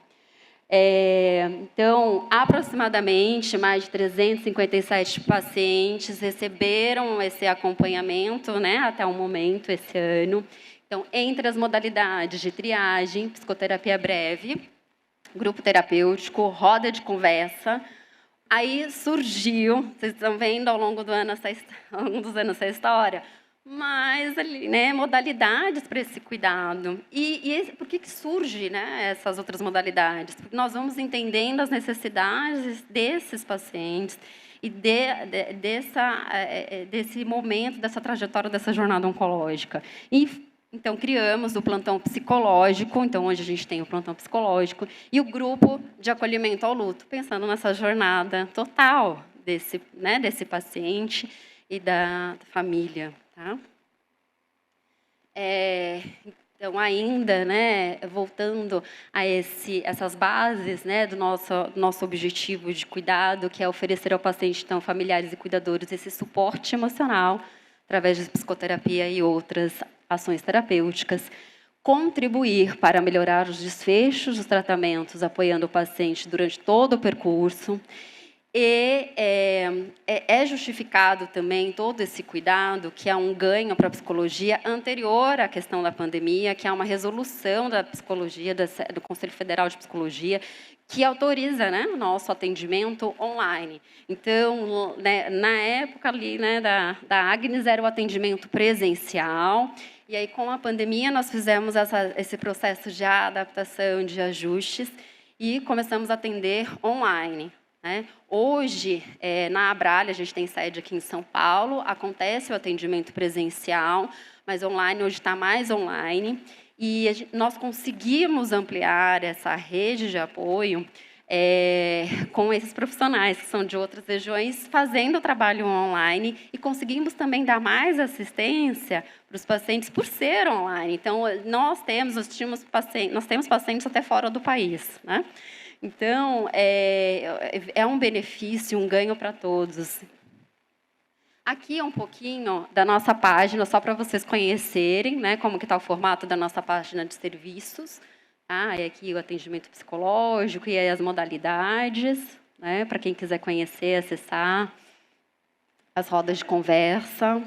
Então, aproximadamente, mais de 357 pacientes receberam esse acompanhamento, né, até o momento, esse ano. Então, entre as modalidades de triagem, psicoterapia breve, grupo terapêutico, roda de conversa, aí surgiu, vocês estão vendo ao longo dos anos essa história, mas ali, né, modalidades para esse cuidado. E por que surge, né, essas outras modalidades? Porque nós vamos entendendo as necessidades desses pacientes e desse momento, dessa trajetória, dessa jornada oncológica. Então, criamos o plantão psicológico, então hoje a gente tem o plantão psicológico, e o grupo de acolhimento ao luto, pensando nessa jornada total desse paciente e da família. Tá? Então, ainda, né, voltando a essas bases, né, do nosso objetivo de cuidado, que é oferecer ao paciente, então, familiares e cuidadores, esse suporte emocional, através de psicoterapia e outras ações terapêuticas, contribuir para melhorar os desfechos dos tratamentos, apoiando o paciente durante todo o percurso. E é justificado também todo esse cuidado, que é um ganho para a psicologia anterior à questão da pandemia, que é uma resolução da psicologia, do Conselho Federal de Psicologia, que autoriza, né, o nosso atendimento online. Então, né, na época ali, né, da Agnes, era o atendimento presencial, e aí, com a pandemia, nós fizemos esse processo de adaptação, de ajustes, e começamos a atender online. Né? Hoje, na Abralha, a gente tem sede aqui em São Paulo, acontece o atendimento presencial, mas online, hoje está mais online, e nós conseguimos ampliar essa rede de apoio com esses profissionais que são de outras regiões, fazendo o trabalho online, e conseguimos também dar mais assistência para os pacientes por ser online. Então, nós temos pacientes até fora do país, né? Então, é um benefício, um ganho para todos. Aqui é um pouquinho da nossa página, só para vocês conhecerem, né, como que está o formato da nossa página de serviços. Tá? E aqui o atendimento psicológico e as modalidades, né, para quem quiser conhecer, acessar as rodas de conversa.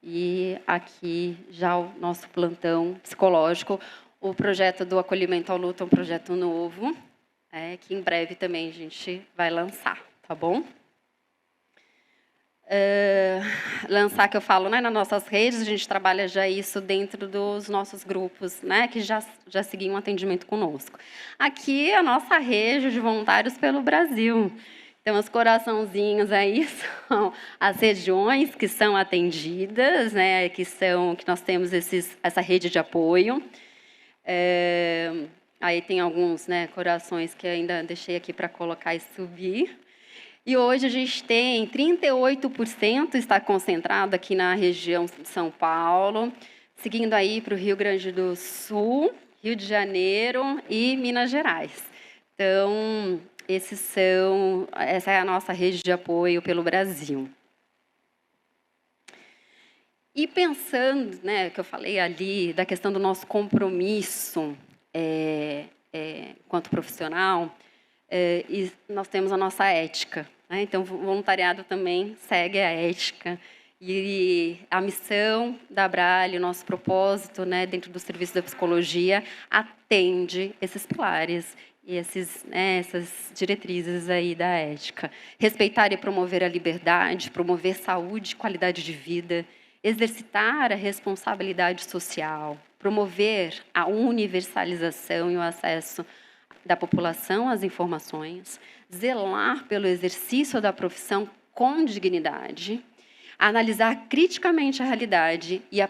E aqui já o nosso plantão psicológico. O projeto do acolhimento ao luto é um projeto novo, que em breve também a gente vai lançar, tá bom? Lançar, que eu falo, né, nas nossas redes, a gente trabalha já isso dentro dos nossos grupos, né, que já seguiam atendimento conosco. Aqui, a nossa rede de voluntários pelo Brasil. Então, os coraçãozinhos aí são as regiões que são atendidas, né, que nós temos essa rede de apoio. Aí tem alguns, né, corações que ainda deixei aqui para colocar e subir. E hoje a gente tem 38% está concentrado aqui na região de São Paulo, seguindo aí para o Rio Grande do Sul, Rio de Janeiro e Minas Gerais. Então, essa é a nossa rede de apoio pelo Brasil. E pensando, né, que eu falei ali, da questão do nosso compromisso enquanto profissional, e nós temos a nossa ética. Né? Então, o voluntariado também segue a ética. E a missão da Abralha, o nosso propósito, né, dentro do serviço da psicologia, atende esses pilares e essas diretrizes aí da ética. Respeitar e promover a liberdade, promover saúde e qualidade de vida, exercitar a responsabilidade social, promover a universalização e o acesso da população às informações, zelar pelo exercício da profissão com dignidade, analisar criticamente a realidade e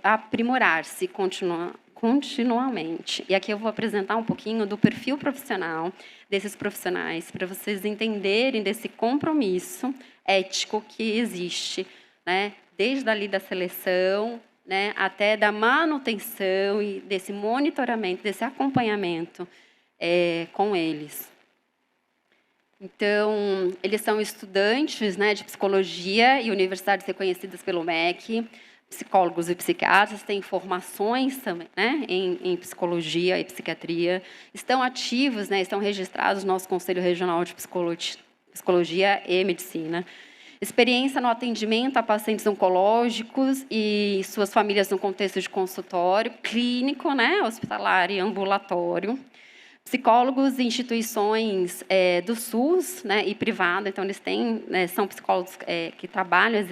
aprimorar-se continuamente. E aqui eu vou apresentar um pouquinho do perfil profissional desses profissionais, para vocês entenderem desse compromisso ético que existe, né? Desde ali da seleção, né, até da manutenção e desse monitoramento, desse acompanhamento com eles. Então, eles são estudantes, né, de psicologia e universidades reconhecidas pelo MEC, psicólogos e psiquiatras, têm formações também, né, em psicologia e psiquiatria, estão ativos, né, estão registrados no nosso Conselho Regional de Psicologia e Medicina. Experiência no atendimento a pacientes oncológicos e suas famílias no contexto de consultório, clínico, né, hospitalar e ambulatório. Psicólogos em instituições do SUS, né, e privada, então eles têm, né, são psicólogos que trabalham,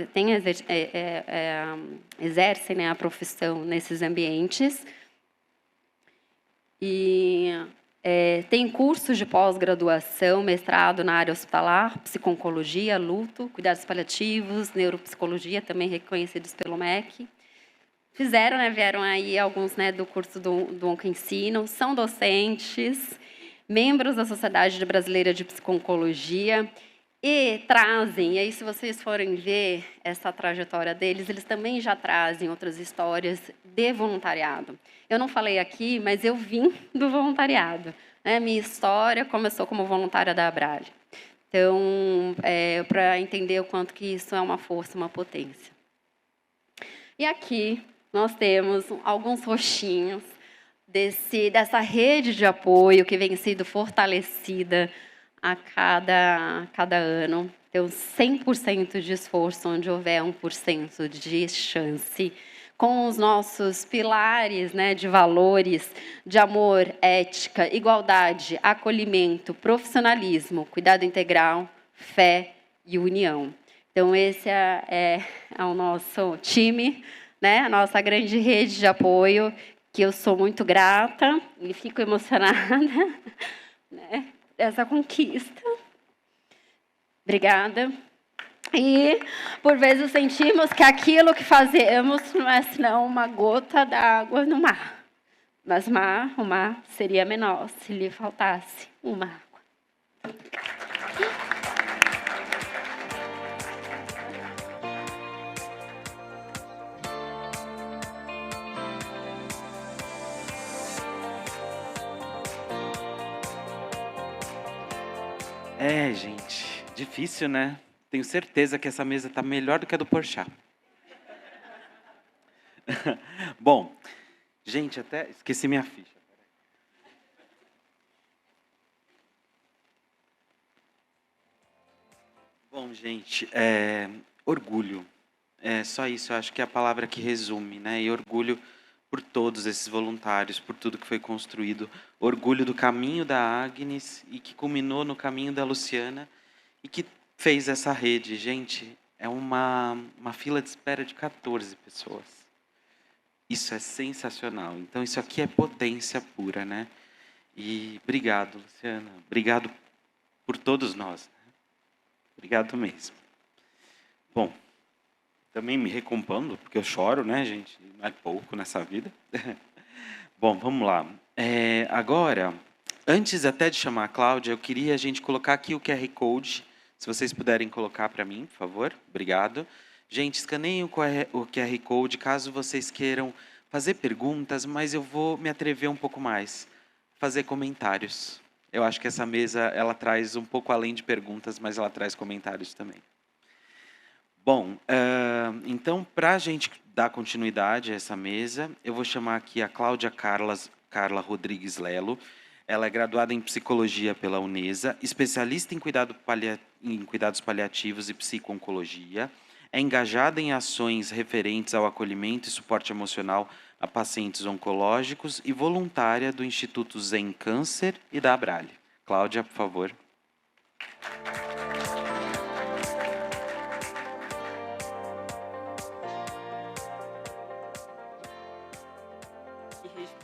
exercem, né, a profissão nesses ambientes. E tem cursos de pós-graduação, mestrado na área hospitalar, psico-oncologia, luto, cuidados paliativos, neuropsicologia, também reconhecidos pelo MEC. Fizeram, né, vieram aí alguns, né, do curso do Oncoensino, são docentes, membros da Sociedade Brasileira de Psico-Oncologia e trazem, e aí se vocês forem ver essa trajetória deles, eles também já trazem outras histórias de voluntariado. Eu não falei aqui, mas eu vim do voluntariado, né? Minha história começou como voluntária da Abrale. Então, para entender o quanto que isso é uma força, uma potência. E aqui nós temos alguns roxinhos dessa rede de apoio que vem sendo fortalecida a cada ano. Então, 100% de esforço, onde houver 1% de chance, com os nossos pilares, né, de valores, de amor, ética, igualdade, acolhimento, profissionalismo, cuidado integral, fé e união. Então, esse é o nosso time, né, a nossa grande rede de apoio, que eu sou muito grata e fico emocionada, né, dessa conquista. Obrigada. E, por vezes, sentimos que aquilo que fazemos não é senão uma gota d'água no mar. Mas o mar seria menor se lhe faltasse uma água. Gente, difícil, né? Tenho certeza que essa mesa está melhor do que a do Porchat. Bom, gente, até esqueci minha ficha. Bom, gente, orgulho. Só isso, eu acho que é a palavra que resume, né? E orgulho por todos esses voluntários, por tudo que foi construído. Orgulho do caminho da Agnes e que culminou no caminho da Luciana e que fez essa rede. Gente, é uma fila de espera de 14 pessoas. Isso é sensacional. Então, isso aqui é potência pura, né? E obrigado, Luciana. Obrigado por todos nós. Né? Obrigado mesmo. Bom, também me recompondo, porque eu choro, né, gente? Não é pouco nessa vida. Bom, vamos lá. Agora, antes até de chamar a Cláudia, eu queria a gente colocar aqui o QR Code. Se vocês puderem colocar para mim, por favor. Obrigado. Gente, escaneiem o QR Code, caso vocês queiram fazer perguntas, mas eu vou me atrever um pouco mais. Fazer comentários. Eu acho que essa mesa, ela traz um pouco além de perguntas, mas ela traz comentários também. Bom, então, para a gente dar continuidade a essa mesa, eu vou chamar aqui a Cláudia Carla Rodrigues Lelo. Ela é graduada em Psicologia pela Unesa, especialista em cuidados paliativos e psico-oncologia, é engajada em ações referentes ao acolhimento e suporte emocional a pacientes oncológicos e voluntária do Instituto Zen Câncer e da Abrale. Cláudia, por favor.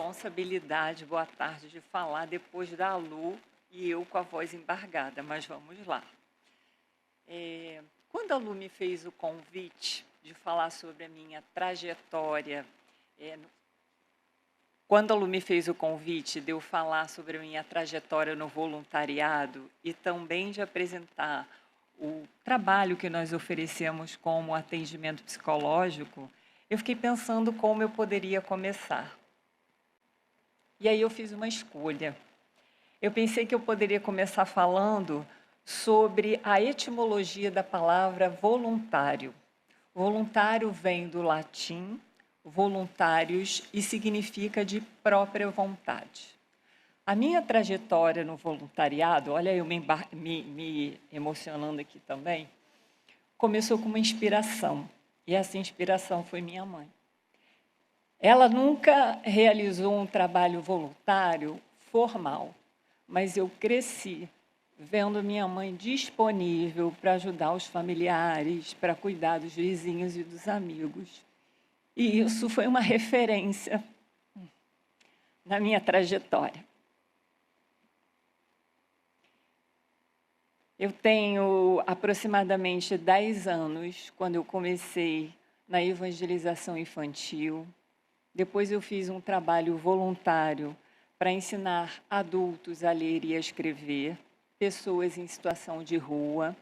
responsabilidade, boa tarde, de falar depois da Lu e eu com a voz embargada, mas vamos lá. Quando a Lu me fez o convite de falar sobre a minha trajetória, quando a Lu me fez o convite de eu falar sobre a minha trajetória no voluntariado e também de apresentar o trabalho que nós oferecemos como atendimento psicológico, eu fiquei pensando como eu poderia começar. E aí eu fiz uma escolha. Eu pensei que eu poderia começar falando sobre a etimologia da palavra voluntário. Voluntário vem do latim voluntários e significa de própria vontade. A minha trajetória no voluntariado, olha eu me emocionando aqui também, começou com uma inspiração, e essa inspiração foi minha mãe. Ela nunca realizou um trabalho voluntário formal, mas eu cresci vendo minha mãe disponível para ajudar os familiares, para cuidar dos vizinhos e dos amigos. E isso foi uma referência na minha trajetória. Eu tenho aproximadamente 10 anos, quando eu comecei na evangelização infantil. Depois eu fiz um trabalho voluntário para ensinar adultos a ler e a escrever, pessoas em situação de rua.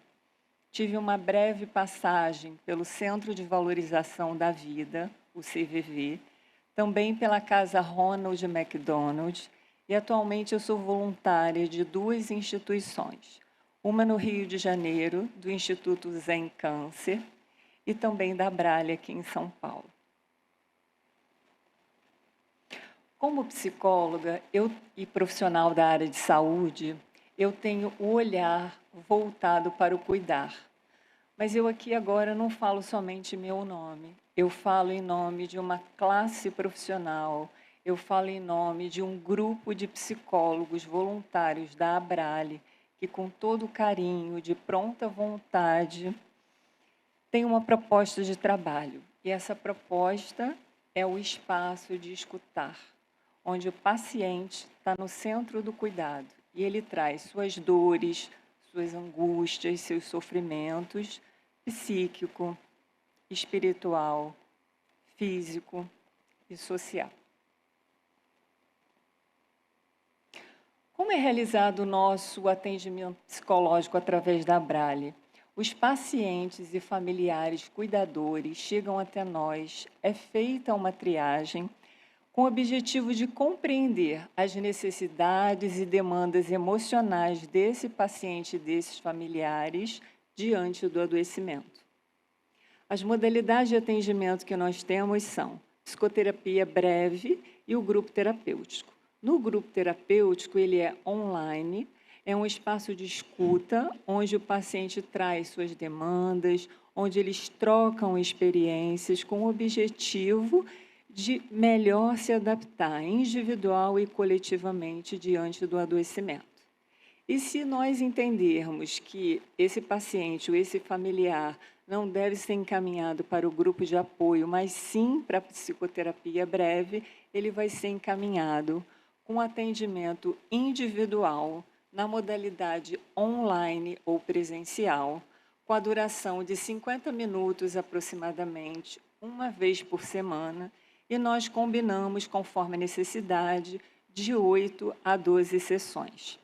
Tive uma breve passagem pelo Centro de Valorização da Vida, o CVV, também pela Casa Ronald McDonald, e atualmente eu sou voluntária de 2 instituições. Uma no Rio de Janeiro, do Instituto Zen Câncer, e também da Abralha, aqui em São Paulo. Como psicóloga e profissional da área de saúde, eu tenho o olhar voltado para o cuidar. Mas eu aqui agora não falo somente meu nome, eu falo em nome de uma classe profissional, eu falo em nome de um grupo de psicólogos voluntários da Abralha, que com todo carinho, de pronta vontade, tem uma proposta de trabalho. E essa proposta é o espaço de escutar, onde o paciente está no centro do cuidado e ele traz suas dores, suas angústias, seus sofrimentos psíquico, espiritual, físico e social. Como é realizado o nosso atendimento psicológico através da Abralha? Os pacientes e familiares cuidadores chegam até nós, é feita uma triagem com o objetivo de compreender as necessidades e demandas emocionais desse paciente e desses familiares diante do adoecimento. As modalidades de atendimento que nós temos são psicoterapia breve e o grupo terapêutico. No grupo terapêutico, ele é online, é um espaço de escuta, onde o paciente traz suas demandas, onde eles trocam experiências com o objetivo de melhor se adaptar individual e coletivamente diante do adoecimento. E se nós entendermos que esse paciente ou esse familiar não deve ser encaminhado para o grupo de apoio, mas sim para a psicoterapia breve, ele vai ser encaminhado com atendimento individual na modalidade online ou presencial, com a duração de 50 minutos aproximadamente, uma vez por semana, e nós combinamos, conforme a necessidade, de 8 a 12 sessões.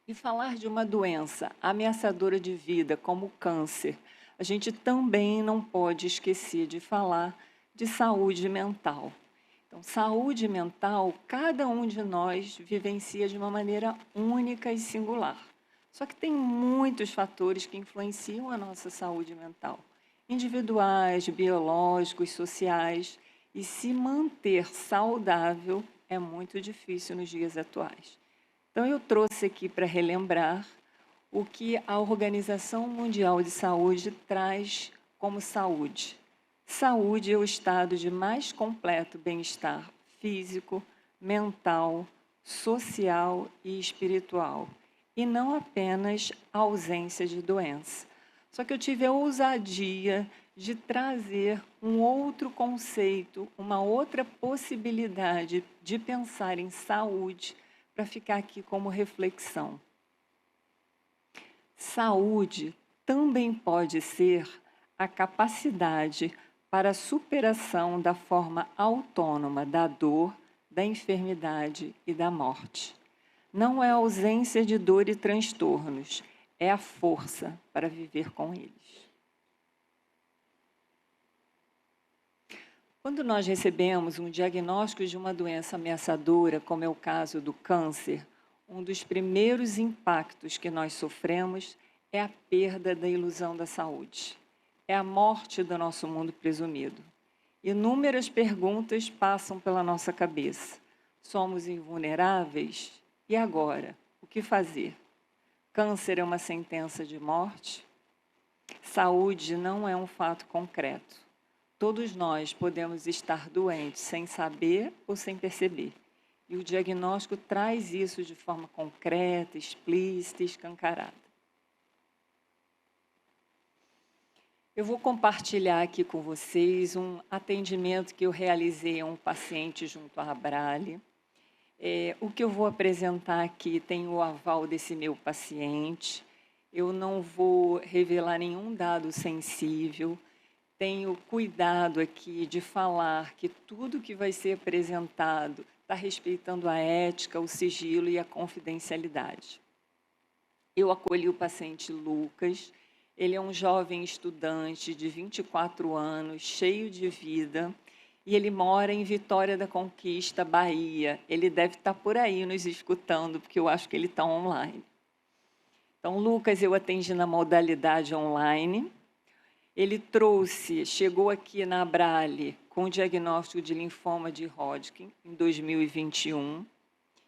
E falar de uma doença ameaçadora de vida, como o câncer, a gente também não pode esquecer de falar de saúde mental. Então, saúde mental, cada um de nós vivencia de uma maneira única e singular. Só que tem muitos fatores que influenciam a nossa saúde mental, individuais, biológicos, sociais, e se manter saudável é muito difícil nos dias atuais. Então, eu trouxe aqui para relembrar o que a Organização Mundial de Saúde traz como saúde. Saúde é o estado de mais completo bem-estar físico, mental, social e espiritual, e não apenas a ausência de doença. Só que eu tive a ousadia de trazer um outro conceito, uma outra possibilidade de pensar em saúde para ficar aqui como reflexão. Saúde também pode ser a capacidade para a superação da forma autônoma da dor, da enfermidade e da morte. Não é a ausência de dor e transtornos, é a força para viver com eles. Quando nós recebemos um diagnóstico de uma doença ameaçadora, como é o caso do câncer, um dos primeiros impactos que nós sofremos é a perda da ilusão da saúde. É a morte do nosso mundo presumido. Inúmeras perguntas passam pela nossa cabeça. Somos invulneráveis? E agora? O que fazer? Câncer é uma sentença de morte? Saúde não é um fato concreto. Todos nós podemos estar doentes sem saber ou sem perceber. E o diagnóstico traz isso de forma concreta, explícita e escancarada. Eu vou compartilhar aqui com vocês um atendimento que eu realizei a um paciente junto à Abrale. O que eu vou apresentar aqui tem o aval desse meu paciente. Eu não vou revelar nenhum dado sensível. Tenho cuidado aqui de falar que tudo que vai ser apresentado está respeitando a ética, o sigilo e a confidencialidade. Eu acolhi o paciente Lucas. Ele é um jovem estudante de 24 anos, cheio de vida, e ele mora em Vitória da Conquista, Bahia. Ele deve estar por aí nos escutando, porque eu acho que ele está online. Então, Lucas, eu atendi na modalidade online. Ele chegou aqui na Abrale com o diagnóstico de linfoma de Hodgkin em 2021.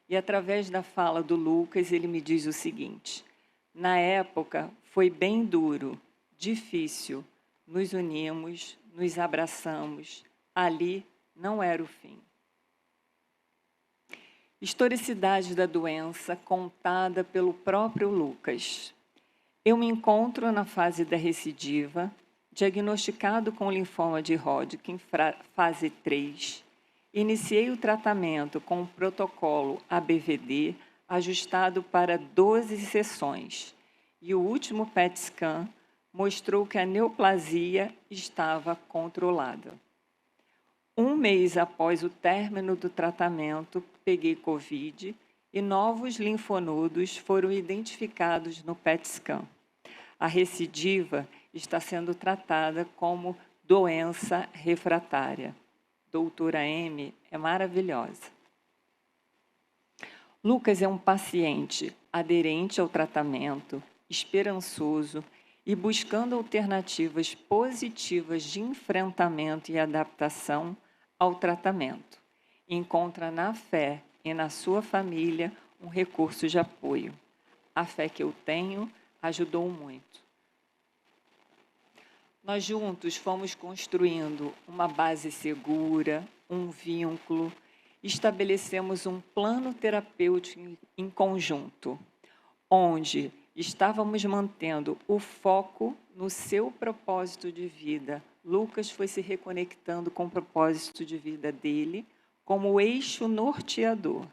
E, através da fala do Lucas, ele me diz o seguinte: na época, foi bem duro, difícil. Nos unimos, nos abraçamos. Ali não era o fim. Historicidade da doença contada pelo próprio Lucas. Eu me encontro na fase da recidiva, diagnosticado com linfoma de Hodgkin, fase 3. Iniciei o tratamento com o protocolo ABVD, ajustado para 12 sessões. E o último PET scan mostrou que a neoplasia estava controlada. Um mês após o término do tratamento, peguei Covid e novos linfonodos foram identificados no PET scan. A recidiva está sendo tratada como doença refratária. Doutora M é maravilhosa. Lucas é um paciente aderente ao tratamento, esperançoso e buscando alternativas positivas de enfrentamento e adaptação ao tratamento. Encontra na fé e na sua família um recurso de apoio. A fé que eu tenho ajudou muito. Nós juntos fomos construindo uma base segura, um vínculo, estabelecemos um plano terapêutico em conjunto, onde estávamos mantendo o foco no seu propósito de vida. Lucas foi se reconectando com o propósito de vida dele como eixo norteador,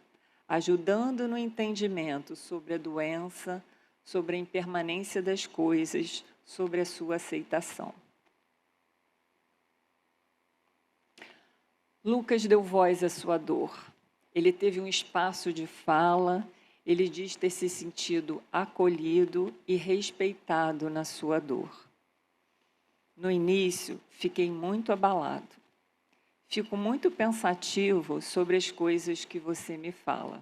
ajudando no entendimento sobre a doença, sobre a impermanência das coisas, sobre a sua aceitação. Lucas deu voz à sua dor. Ele teve um espaço de fala. Ele diz ter se sentido acolhido e respeitado na sua dor. No início, fiquei muito abalado. Fico muito pensativo sobre as coisas que você me fala.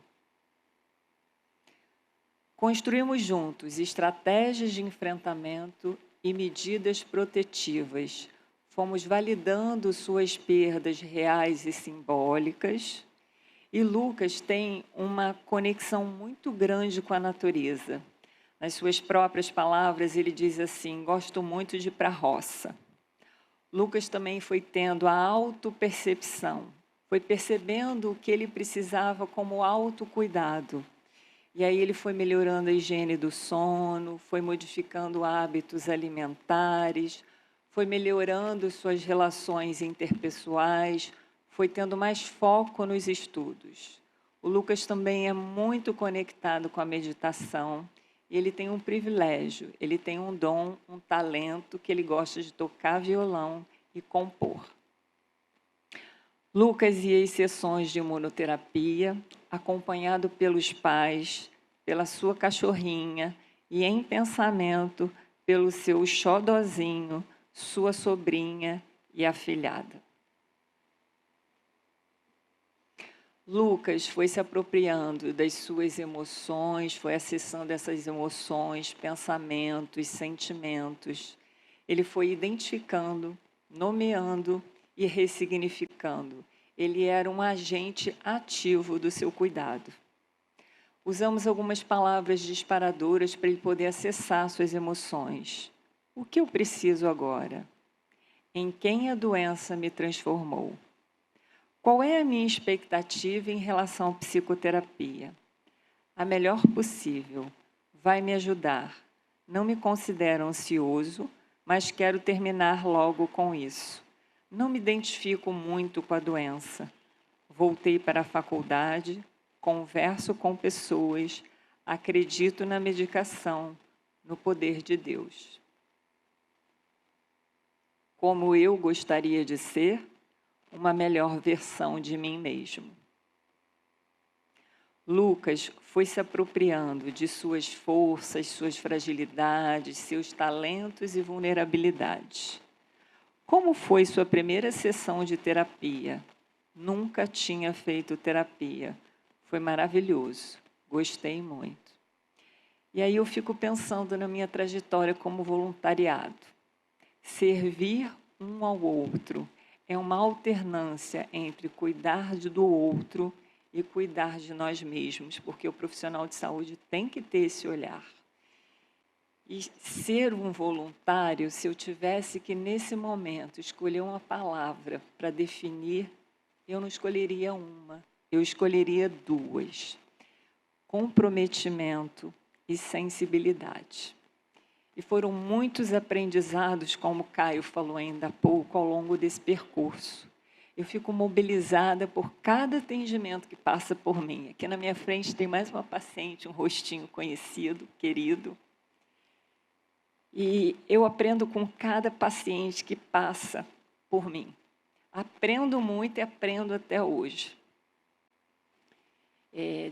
Construímos juntos estratégias de enfrentamento e medidas protetivas. Fomos validando suas perdas reais e simbólicas. E Lucas tem uma conexão muito grande com a natureza. Nas suas próprias palavras, ele diz assim: gosto muito de ir para a roça. Lucas também foi tendo a autopercepção, foi percebendo o que ele precisava como autocuidado. E aí ele foi melhorando a higiene do sono, foi modificando hábitos alimentares, foi melhorando suas relações interpessoais, foi tendo mais foco nos estudos. O Lucas também é muito conectado com a meditação. Ele tem um privilégio, ele tem um dom, um talento, que ele gosta de tocar violão e compor. Lucas ia às sessões de imunoterapia, acompanhado pelos pais, pela sua cachorrinha e, em pensamento, pelo seu xodozinho, sua sobrinha e afilhada. Lucas foi se apropriando das suas emoções, foi acessando essas emoções, pensamentos, sentimentos. Ele foi identificando, nomeando e ressignificando. Ele era um agente ativo do seu cuidado. Usamos algumas palavras disparadoras para ele poder acessar suas emoções. O que eu preciso agora? Em quem a doença me transformou? Qual é a minha expectativa em relação à psicoterapia? A melhor possível. Vai me ajudar. Não me considero ansioso, mas quero terminar logo com isso. Não me identifico muito com a doença. Voltei para a faculdade, converso com pessoas, acredito na medicação, no poder de Deus. Como eu gostaria de ser, uma melhor versão de mim mesmo. Lucas foi se apropriando de suas forças, suas fragilidades, seus talentos e vulnerabilidades. Como foi sua primeira sessão de terapia? Nunca tinha feito terapia. Foi maravilhoso. Gostei muito. E aí eu fico pensando na minha trajetória como voluntariado. Servir um ao outro é uma alternância entre cuidar do outro e cuidar de nós mesmos, porque o profissional de saúde tem que ter esse olhar. E ser um voluntário, se eu tivesse que, nesse momento, escolher uma palavra para definir, eu não escolheria uma, eu escolheria duas: comprometimento e sensibilidade. E foram muitos aprendizados, como o Caio falou ainda há pouco, ao longo desse percurso. Eu fico mobilizada por cada atendimento que passa por mim. Aqui na minha frente tem mais uma paciente, um rostinho conhecido, querido. E eu aprendo com cada paciente que passa por mim. Aprendo muito e aprendo até hoje.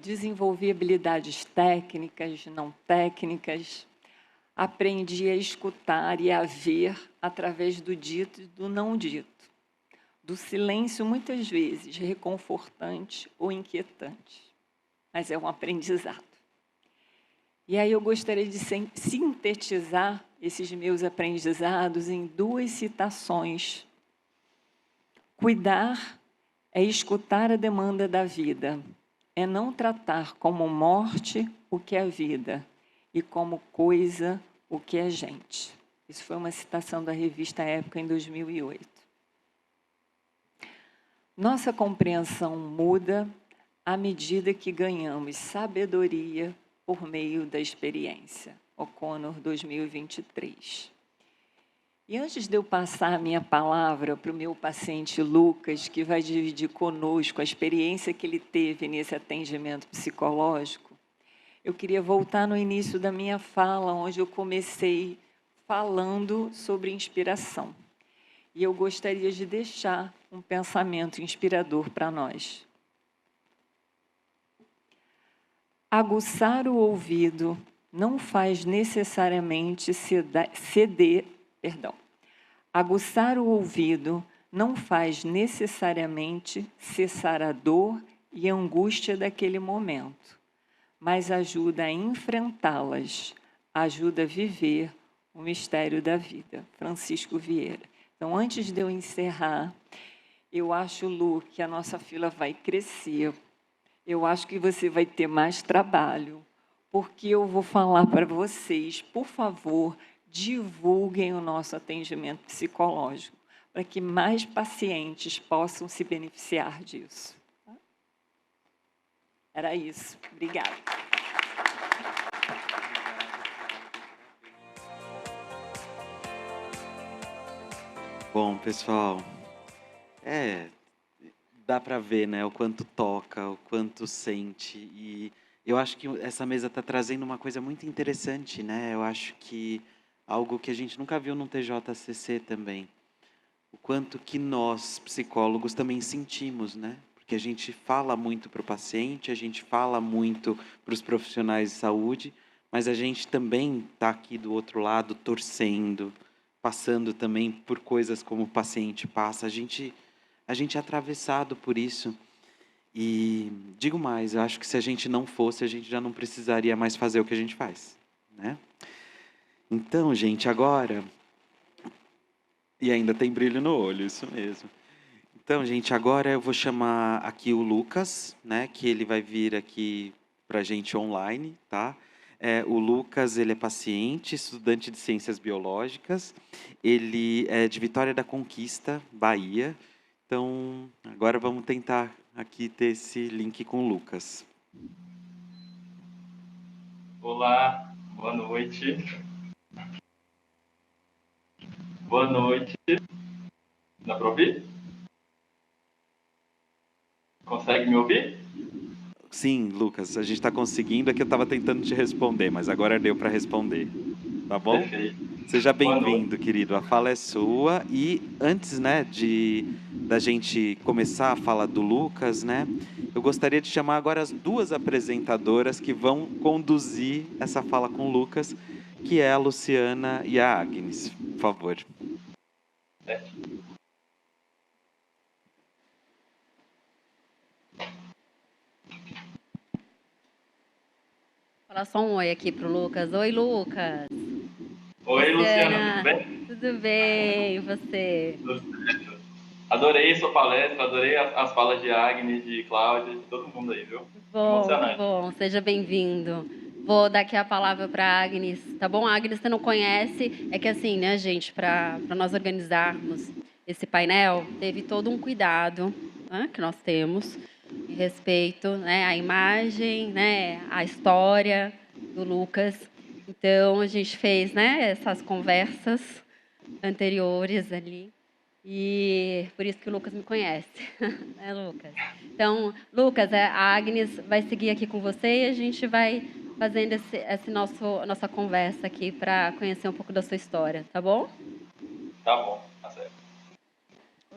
Desenvolvi habilidades técnicas, não técnicas. Aprendi a escutar e a ver através do dito e do não dito. Do silêncio, muitas vezes, reconfortante ou inquietante. Mas é um aprendizado. E aí eu gostaria de sintetizar esses meus aprendizados em duas citações. Cuidar é escutar a demanda da vida, é não tratar como morte o que é vida e como coisa o que é gente. Isso foi uma citação da revista Época em 2008. Nossa compreensão muda à medida que ganhamos sabedoria por meio da experiência. O'Connor, 2023. E antes de eu passar a minha palavra para o meu paciente Lucas, que vai dividir conosco a experiência que ele teve nesse atendimento psicológico, eu queria voltar no início da minha fala, onde eu comecei falando sobre inspiração. E eu gostaria de deixar um pensamento inspirador para nós. Aguçar o ouvido não faz necessariamente Aguçar o ouvido não faz necessariamente cessar a dor e a angústia daquele momento, mas ajuda a enfrentá-las, ajuda a viver o mistério da vida. Francisco Vieira. Então, antes de eu encerrar, eu acho, Lu, que a nossa fila vai crescer. Eu acho que você vai ter mais trabalho, porque eu vou falar para vocês, por favor, divulguem o nosso atendimento psicológico, para que mais pacientes possam se beneficiar disso. Era isso. Obrigada. Bom, pessoal, é, dá para ver, né, o quanto toca, o quanto sente. E eu acho que essa mesa está trazendo uma coisa muito interessante, né? Eu acho que algo que a gente nunca viu no TJCC também. O quanto que nós, psicólogos, também sentimos, né? Porque a gente fala muito para o paciente, a gente fala muito para os profissionais de saúde, mas a gente também está aqui do outro lado, torcendo, passando também por coisas como o paciente passa. A gente é atravessado por isso. E digo mais, eu acho que se a gente não fosse, a gente já não precisaria mais fazer o que a gente faz, né? Então, gente, agora... E ainda tem brilho no olho, isso mesmo. Então, gente, agora eu vou chamar aqui o Lucas, né? Que ele vai vir aqui para a gente online, tá? O Lucas, ele é paciente, estudante de Ciências Biológicas. Ele é de Vitória da Conquista, Bahia. Então, agora vamos tentar aqui ter esse link com o Lucas. Olá, boa noite. Boa noite. Dá para ouvir? Consegue me ouvir? Sim, Lucas, a gente está conseguindo. É que eu estava tentando te responder, mas agora deu para responder. Tá bom? Perfeito. Seja Boa bem-vindo, noite. querido. A fala é sua. E antes, né, da gente começar a fala do Lucas, né, eu gostaria de chamar agora as duas apresentadoras que vão conduzir essa fala com o Lucas, que é a Luciana e a Agnes. Por favor. Falar só um oi aqui pro Lucas. Oi, Lucas. Oi, Luciana, tudo bem? Tudo bem, e você? Tudo certo. Adorei sua palestra, adorei as falas de Agnes, de Cláudia, de todo mundo aí, viu? Bom, que Emocionante. bom. Seja bem-vindo. Vou dar aqui a palavra para a Agnes, tá bom? A Agnes, você não conhece, é que assim, né, gente, para nós organizarmos esse painel, teve todo um cuidado, né, que nós temos em respeito, né, à imagem, né, à história do Lucas. Então, a gente fez, né, essas conversas anteriores ali. E por isso que o Lucas me conhece, né, Lucas? Então, Lucas, a Agnes vai seguir aqui com você e a gente vai fazendo nossa conversa aqui para conhecer um pouco da sua história, tá bom? Tá bom, tá certo.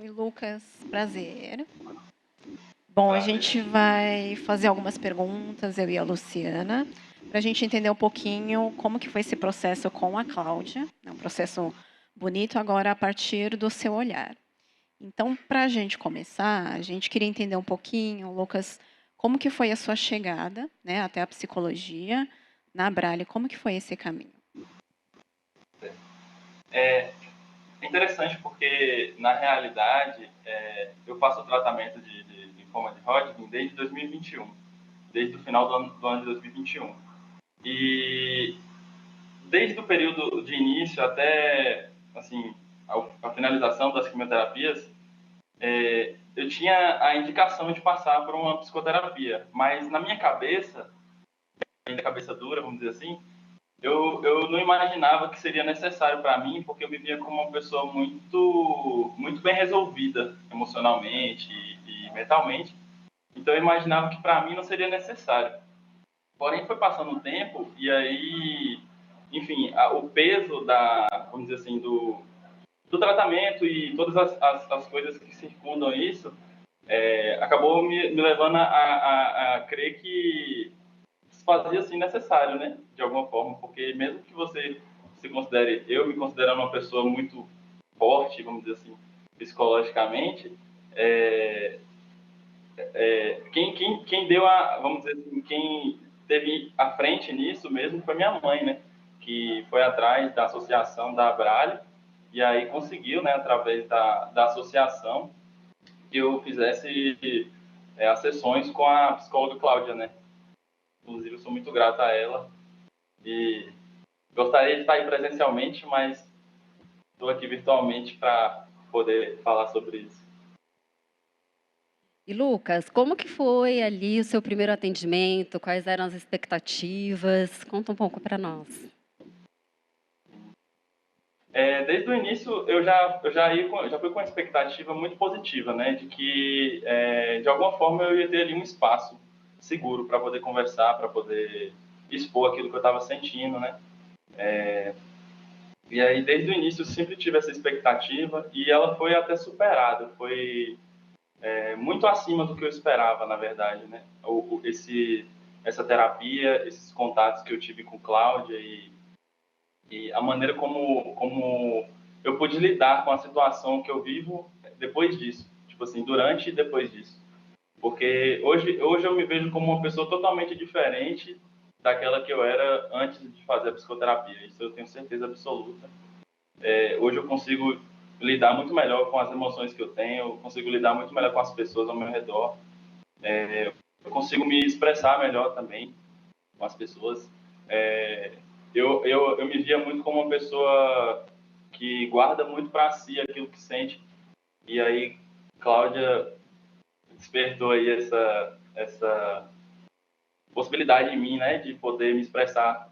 Oi, Lucas. Prazer. Bom, a Prazer. gente vai fazer algumas perguntas, eu e a Luciana, para a gente entender um pouquinho como que foi esse processo com a Cláudia. É um processo bonito agora a partir do seu olhar. Então, para a gente começar, a gente queria entender um pouquinho, Lucas, como que foi a sua chegada, né, até a psicologia na Abrale, como que foi esse caminho? É interessante porque, na realidade, eu faço tratamento de linfoma de Hodgkin desde 2021, desde o final do ano de 2021. E desde o período de início até assim, a finalização das quimioterapias, eu tinha a indicação de passar por uma psicoterapia, mas na minha cabeça, ainda cabeça dura, vamos dizer assim, eu não imaginava que seria necessário para mim, porque eu me via como uma pessoa muito bem resolvida emocionalmente e mentalmente. Então eu imaginava que para mim não seria necessário. Porém, foi passando o tempo e aí, enfim, o peso vamos dizer assim, do tratamento e todas as coisas que circundam isso, acabou me levando a crer que se fazia assim necessário, né? De alguma forma, porque mesmo que você se considere, eu me considerando uma pessoa muito forte, vamos dizer assim, psicologicamente, quem deu vamos dizer assim, quem teve à frente nisso mesmo foi minha mãe, né? Que foi atrás da associação da Abrale e aí conseguiu, né, através da associação, que eu fizesse as sessões com a psicóloga Cláudia, né? Inclusive, eu sou muito grato a ela e gostaria de estar aí presencialmente, mas estou aqui virtualmente para poder falar sobre isso. E Lucas, como que foi ali o seu primeiro atendimento? Quais eram as expectativas? Conta um pouco para nós. Desde o início, eu já fui com uma expectativa muito positiva, né? De que, de alguma forma, eu ia ter ali um espaço seguro para poder conversar, para poder expor aquilo que eu estava sentindo, né? E aí, desde o início, eu sempre tive essa expectativa e ela foi até superada. Foi muito acima do que eu esperava, na verdade, né? Essa terapia, esses contatos que eu tive com Cláudia e a maneira como eu pude lidar com a situação que eu vivo depois disso. Tipo assim, durante e depois disso. Porque hoje eu me vejo como uma pessoa totalmente diferente daquela que eu era antes de fazer a psicoterapia. Isso eu tenho certeza absoluta. Hoje eu consigo lidar muito melhor com as emoções que eu tenho, eu consigo lidar muito melhor com as pessoas ao meu redor. Eu consigo me expressar melhor também com as pessoas. Eu me via muito como uma pessoa que guarda muito para si aquilo que sente. E aí, Cláudia despertou aí essa possibilidade em mim, né, de poder me expressar,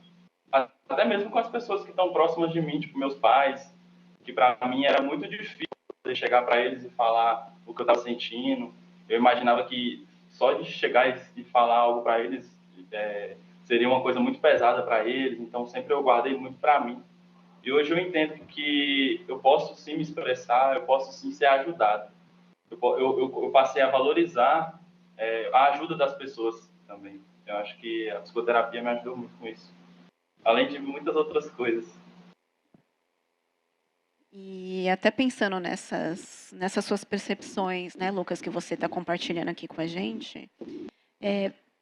até mesmo com as pessoas que estão próximas de mim, tipo meus pais, que para mim era muito difícil poder chegar para eles e falar o que eu estava sentindo. Eu imaginava que só de chegar e falar algo para eles seria uma coisa muito pesada para eles, então sempre eu guardei muito para mim. E hoje eu entendo que eu posso sim me expressar, eu posso sim ser ajudado. Eu passei a valorizar a ajuda das pessoas também. Eu acho que a psicoterapia me ajudou muito com isso, além de muitas outras coisas. E até pensando nessas suas percepções, né, Lucas, que você está compartilhando aqui com a gente,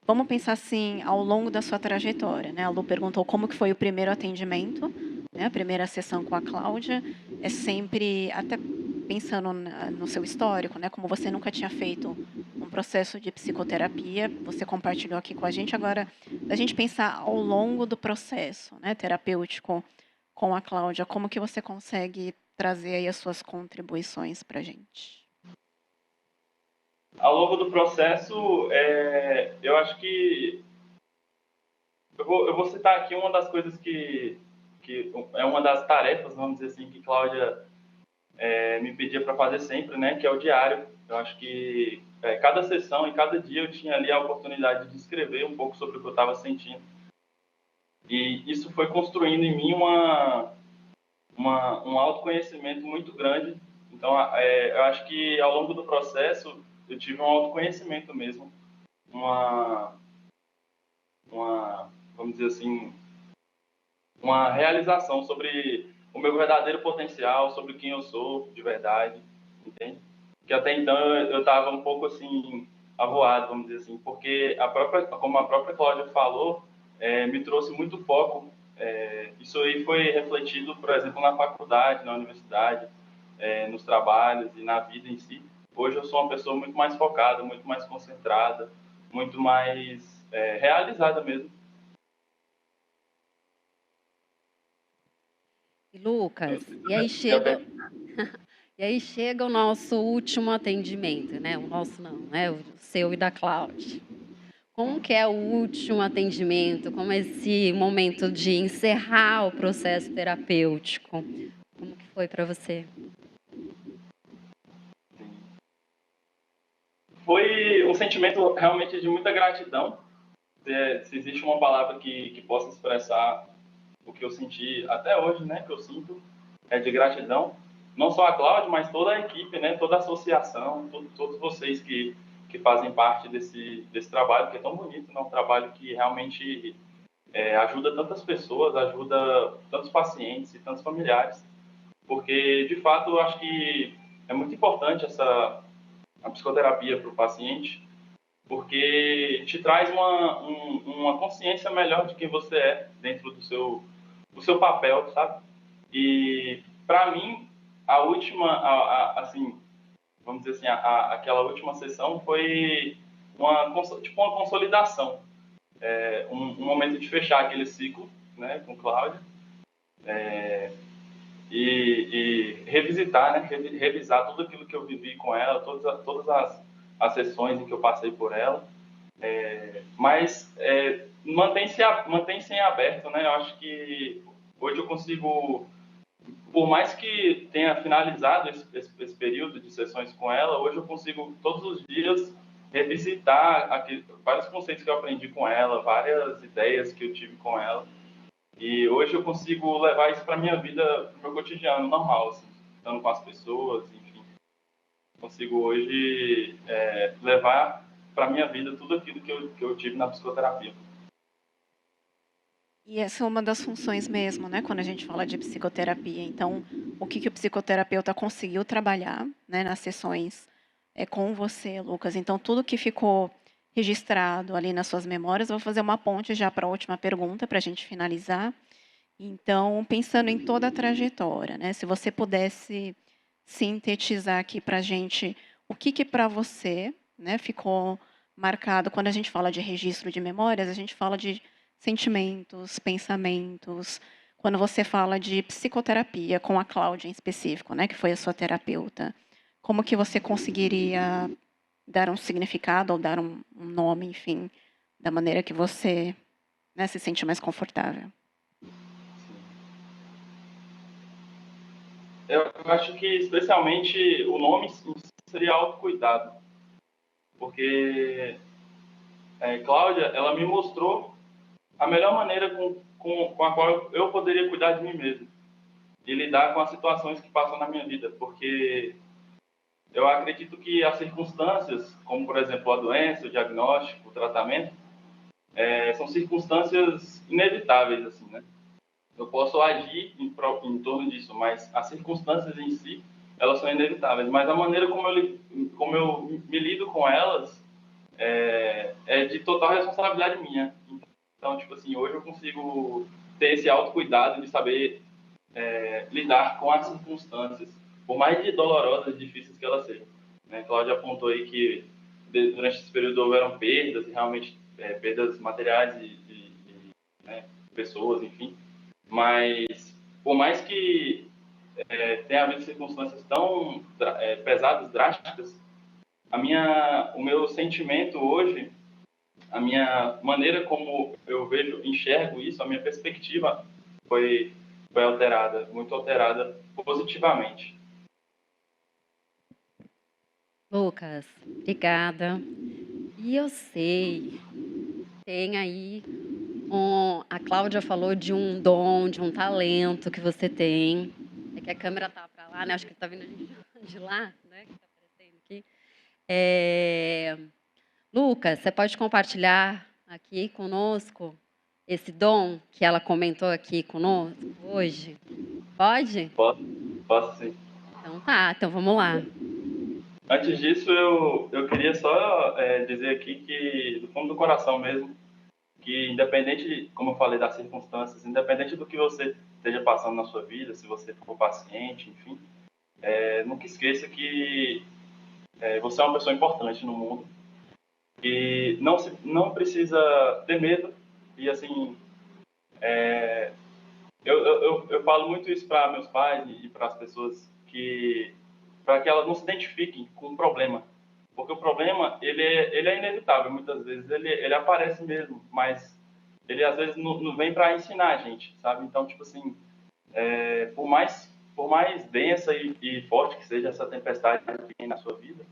vamos pensar assim, ao longo da sua trajetória, né? A Lu perguntou como que foi o primeiro atendimento, né? A primeira sessão com a Cláudia. É sempre, até pensando no seu histórico, né? Como você nunca tinha feito um processo de psicoterapia, você compartilhou aqui com a gente. Agora, a gente pensar ao longo do processo, né, terapêutico com a Cláudia, como que você consegue trazer aí as suas contribuições para a gente? Ao longo do processo, eu acho que eu vou citar aqui uma das coisas que é uma das tarefas, vamos dizer assim, que Cláudia me pedia para fazer sempre, né, que é o diário. Eu acho que cada sessão e cada dia eu tinha ali a oportunidade de escrever um pouco sobre o que eu estava sentindo. E isso foi construindo em mim um autoconhecimento muito grande. Então, eu acho que ao longo do processo eu tive um autoconhecimento mesmo, vamos dizer assim, uma realização sobre o meu verdadeiro potencial, sobre quem eu sou de verdade, entende? Que até então eu estava um pouco assim avoado, vamos dizer assim, porque como a própria Cláudia falou, me trouxe muito foco. Isso aí foi refletido, por exemplo, na faculdade, na universidade, nos trabalhos e na vida em si. Hoje eu sou uma pessoa muito mais focada, muito mais concentrada, muito mais realizada mesmo. Lucas, e aí chega, e aí chega o nosso último atendimento, né? O nosso não, né? O seu e da Cláudia. Como que é o último atendimento? Como é esse momento de encerrar o processo terapêutico? Como que foi para você? Foi um sentimento realmente de muita gratidão. Se existe uma palavra que possa expressar o que eu senti até hoje, né, que eu sinto, é de gratidão. Não só a Cláudia, mas toda a equipe, né, toda a associação, todos vocês que fazem parte desse trabalho, que é tão bonito, né, um trabalho que realmente ajuda tantas pessoas, ajuda tantos pacientes e tantos familiares. Porque, de fato, eu acho que é muito importante a psicoterapia para o paciente, porque te traz uma consciência melhor de quem você é dentro do seu papel, sabe? E para mim a última, assim, vamos dizer assim, aquela última sessão foi tipo uma consolidação, um momento de fechar aquele ciclo, né, com Cláudia, e revisitar, né, revisar tudo aquilo que eu vivi com ela, todas as sessões em que eu passei por ela. Mas mantém-se em aberto, né? Eu acho que hoje eu consigo por mais que tenha finalizado esse período de sessões com ela, hoje eu consigo todos os dias revisitar vários conceitos que eu aprendi com ela, várias ideias que eu tive com ela. E hoje eu consigo levar isso para minha vida, para o meu cotidiano normal, assim, estando com as pessoas, enfim. Consigo hoje levar para minha vida tudo aquilo que eu tive na psicoterapia. E essa é uma das funções mesmo, né, quando a gente fala de psicoterapia. Então, o que o psicoterapeuta conseguiu trabalhar, né, nas sessões com você, Lucas. Então, tudo que ficou registrado ali nas suas memórias, eu vou fazer uma ponte já para a última pergunta, para a gente finalizar. Então, pensando em toda a trajetória, né, se você pudesse sintetizar aqui para a gente o que para você, né, ficou marcado. Quando a gente fala de registro de memórias, a gente fala de sentimentos, pensamentos. Quando você fala de psicoterapia, com a Cláudia em específico, né, que foi a sua terapeuta, como que você conseguiria dar um significado ou dar um nome, enfim, da maneira que você, né, se sente mais confortável? Eu acho que, especialmente, o nome seria autocuidado. Porque Cláudia, ela me mostrou a melhor maneira com a qual eu poderia cuidar de mim mesmo. E lidar com as situações que passam na minha vida. Porque eu acredito que as circunstâncias, como, por exemplo, a doença, o diagnóstico, o tratamento, são circunstâncias inevitáveis, assim, né? Eu posso agir em torno disso, mas as circunstâncias em si, elas são inevitáveis. Mas a maneira como eu me lido com elas é de total responsabilidade minha. Então, tipo assim, hoje eu consigo ter esse autocuidado de saber lidar com as circunstâncias, por mais dolorosas e difíceis que elas sejam. Né? Cláudia apontou aí que durante esse período houveram perdas, e realmente perdas materiais né, pessoas, enfim. Mas, por mais que tenha havido circunstâncias tão pesadas, drásticas, o meu sentimento hoje, a minha maneira como eu enxergo isso, a minha perspectiva foi alterada, muito alterada positivamente. Lucas, obrigada. E eu sei, tem aí a Cláudia falou de um dom, de um talento que você tem. É que a câmera tá para lá, né? Acho que tá vindo a gente de lá, né? Que tá aparecendo aqui. Lucas, você pode compartilhar aqui conosco esse dom que ela comentou aqui conosco hoje? Pode? Posso sim. Então tá, então vamos lá. Antes disso, eu queria só dizer aqui que, do fundo do coração mesmo, que independente, como eu falei, das circunstâncias, independente do que você esteja passando na sua vida, se você for paciente, enfim, nunca esqueça que você é uma pessoa importante no mundo e não precisa ter medo. E assim, eu falo muito isso para meus pais e para as pessoas para que elas não se identifiquem com o problema, porque o problema ele é inevitável. Muitas vezes ele aparece mesmo, mas ele às vezes não vem para ensinar a gente, sabe? Então, tipo assim, por mais densa e forte que seja essa tempestade que tem na sua vida,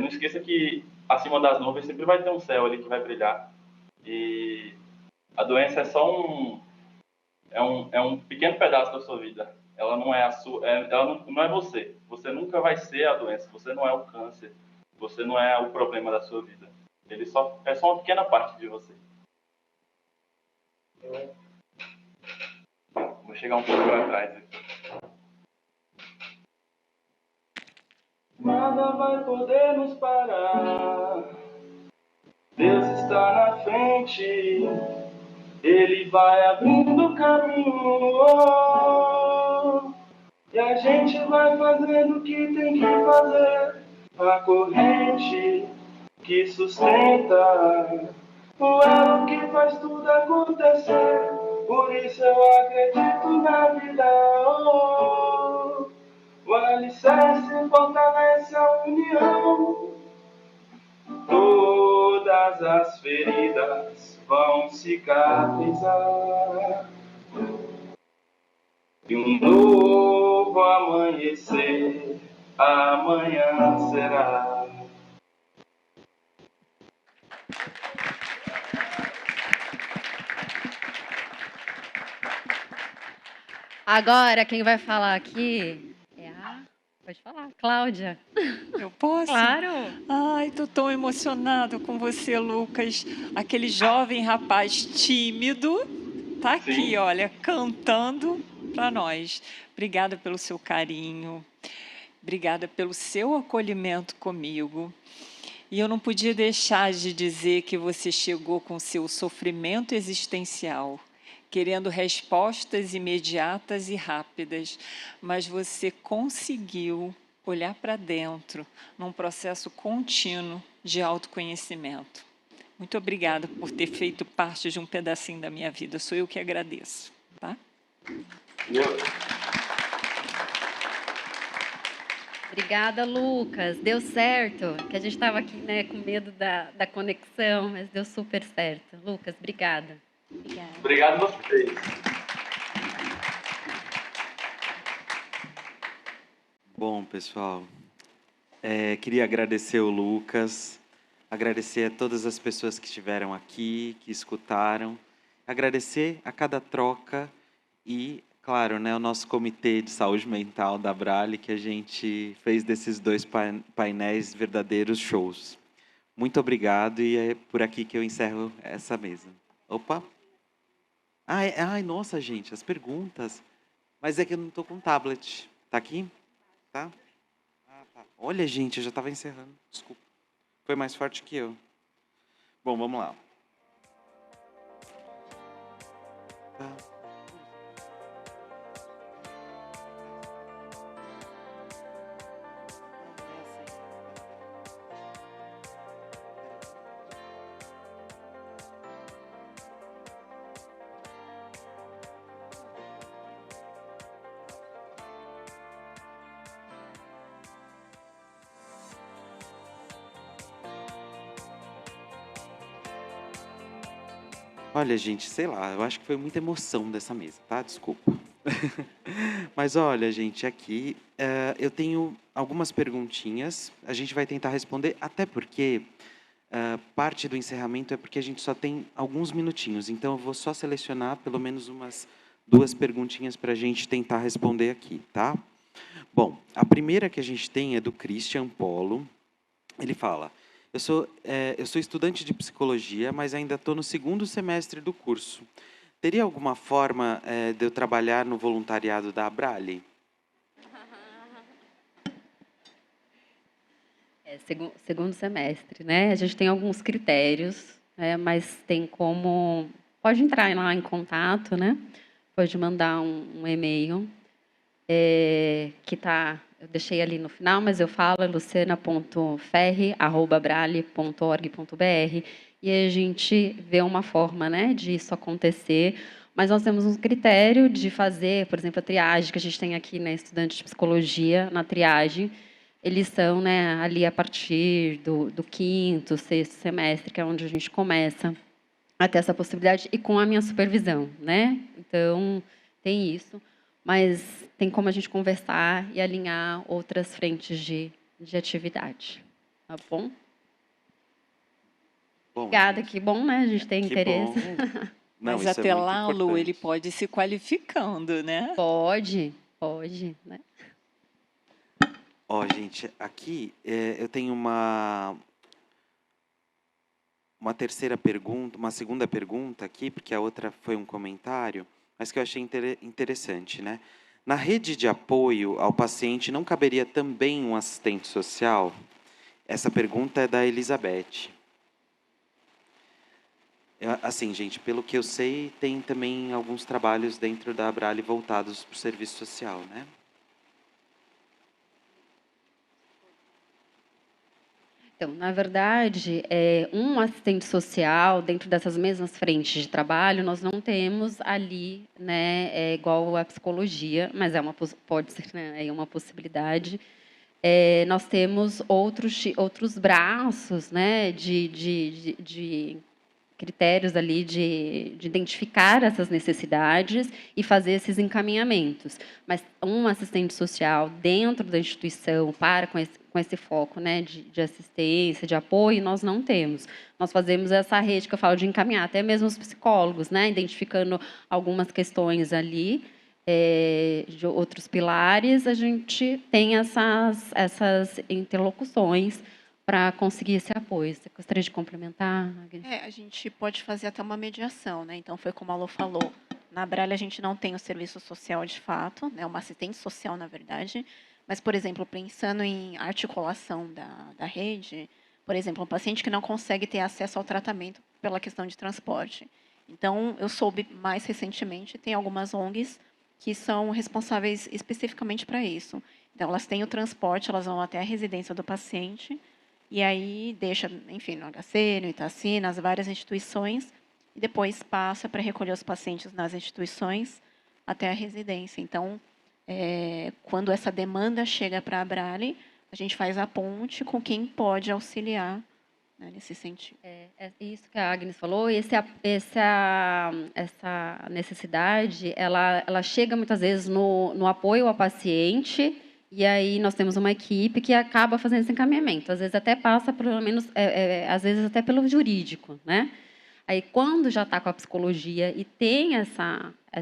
não esqueça que acima das nuvens sempre vai ter um céu ali que vai brilhar. E a doença é só um pequeno pedaço da sua vida. Ela não é ela não é você. Você nunca vai ser a doença. Você não é o câncer. Você não é o problema da sua vida. Ele é só uma pequena parte de você. Vou chegar um pouco para trás aqui. Nada vai poder nos parar. Deus está na frente. Ele vai abrindo caminho. E a gente vai fazendo o que tem que fazer. A corrente que sustenta, o elo que faz tudo acontecer. Por isso eu acredito na vida. O alicerce fortalece a união. Todas as feridas vão cicatrizar. E um novo amanhecer, amanhã será. Agora, quem vai falar aqui é a... Pode falar, Cláudia. Eu posso? Claro. Ai, tô tão emocionado com você, Lucas. Aquele jovem rapaz tímido tá aqui, Sim. olha, cantando para nós. Obrigada pelo seu carinho. Obrigada pelo seu acolhimento comigo. E eu não podia deixar de dizer que você chegou com seu sofrimento existencial, querendo respostas imediatas e rápidas, mas você conseguiu olhar para dentro num processo contínuo de autoconhecimento. Muito obrigada por ter feito parte de um pedacinho da minha vida. Sou eu que agradeço, tá? Obrigada, Lucas. Deu certo. Que a gente estava aqui, né, com medo da conexão, mas deu super certo. Lucas, obrigada. Obrigada. Obrigado a vocês. Bom, pessoal, queria agradecer o Lucas, agradecer a todas as pessoas que estiveram aqui, que escutaram, agradecer a cada troca e, claro, né, o nosso comitê de saúde mental da Abrale, que a gente fez desses 2 painéis verdadeiros shows. Muito obrigado e é por aqui que eu encerro essa mesa. Opa! Ai, nossa, gente, as perguntas. Mas é que eu não estou com tablet. Tá aqui? Tá? Tá. Olha, gente, eu já estava encerrando. Desculpa. Foi mais forte que eu. Bom, vamos lá. Tá. Olha, gente, sei lá, eu acho que foi muita emoção dessa mesa, tá? Desculpa. Mas olha, gente, aqui eu tenho algumas perguntinhas. A gente vai tentar responder, até porque parte do encerramento é porque a gente só tem alguns minutinhos. Então, eu vou só selecionar pelo menos umas 2 perguntinhas para a gente tentar responder aqui, tá? Bom, a primeira que a gente tem é do Christian Polo. Ele fala: eu sou estudante de psicologia, mas ainda estou no 2º semestre do curso. Teria alguma forma de eu trabalhar no voluntariado da Abrale? Segundo semestre, né? A gente tem alguns critérios, né? Mas tem como... Pode entrar lá em contato, né? Pode mandar um e-mail, que tá... Eu deixei ali no final, mas eu falo, é luciana.ferri@abrale.org.br, e a gente vê uma forma, né, disso acontecer. Mas nós temos um critério de fazer, por exemplo, a triagem que a gente tem aqui, né, estudante de psicologia, na triagem, eles são, né, ali a partir do 5º, 6º semestre, que é onde a gente começa a ter essa possibilidade, e com a minha supervisão, né? Então, tem isso. Mas tem como a gente conversar e alinhar outras frentes de atividade. Tá bom? Bom, Obrigada, gente, que bom, né? A gente tem que interesse. bom. Não, Mas isso é até muito lá, Lu, importante. ele pode ir se qualificando, né? Pode, né? Ó, gente, aqui eu tenho uma terceira pergunta, uma segunda pergunta aqui, porque a outra foi um comentário, mas que eu achei interessante, né? Na rede de apoio ao paciente, não caberia também um assistente social? Essa pergunta é da Elizabeth. Assim, gente, pelo que eu sei, tem também alguns trabalhos dentro da Abrale voltados para o serviço social, né? Então, na verdade, um assistente social, dentro dessas mesmas frentes de trabalho, nós não temos ali, né, igual a psicologia, mas pode ser, né, é uma possibilidade. Nós temos outros braços, né, de critérios ali de identificar essas necessidades e fazer esses encaminhamentos. Mas um assistente social dentro da instituição com esse foco, né, de assistência, de apoio, nós não temos. Nós fazemos essa rede que eu falo de encaminhar, até mesmo os psicólogos, né, identificando algumas questões ali, de outros pilares, a gente tem essas interlocuções para conseguir esse apoio. Você gostaria de complementar, Agnes? A gente pode fazer até uma mediação, né? Então, foi como a Lu falou, na Abralha a gente não tem o serviço social de fato, né? Uma assistente social, na verdade, mas, por exemplo, pensando em articulação da rede, por exemplo, um paciente que não consegue ter acesso ao tratamento pela questão de transporte. Então, eu soube mais recentemente, tem algumas ONGs que são responsáveis especificamente para isso. Então, elas têm o transporte, elas vão até a residência do paciente, e aí deixa, enfim, no HC, no Itaci, nas várias instituições, e depois passa para recolher os pacientes nas instituições até a residência. Então, quando essa demanda chega para a Abrale, a gente faz a ponte com quem pode auxiliar, né, nesse sentido. É isso que a Agnes falou, essa necessidade, ela chega muitas vezes no apoio ao paciente, e aí nós temos uma equipe que acaba fazendo esse encaminhamento. Às vezes até passa, pelo menos, às vezes até pelo jurídico, né? Aí, quando já está com a psicologia e tem a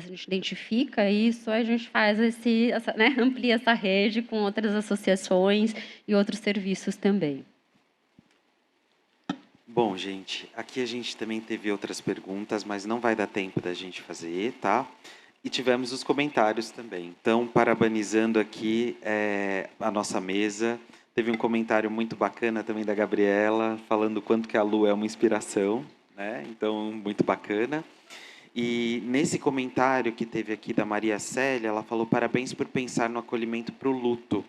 gente identifica isso, a gente faz né, amplia essa rede com outras associações e outros serviços também. Bom, gente, aqui a gente também teve outras perguntas, mas não vai dar tempo da gente fazer, tá? E tivemos os comentários também. Então, parabenizando aqui a nossa mesa. Teve um comentário muito bacana também da Gabriela, falando o quanto que a Lu é uma inspiração, né? Então, muito bacana. E nesse comentário que teve aqui da Maria Célia, ela falou: parabéns por pensar no acolhimento para o luto.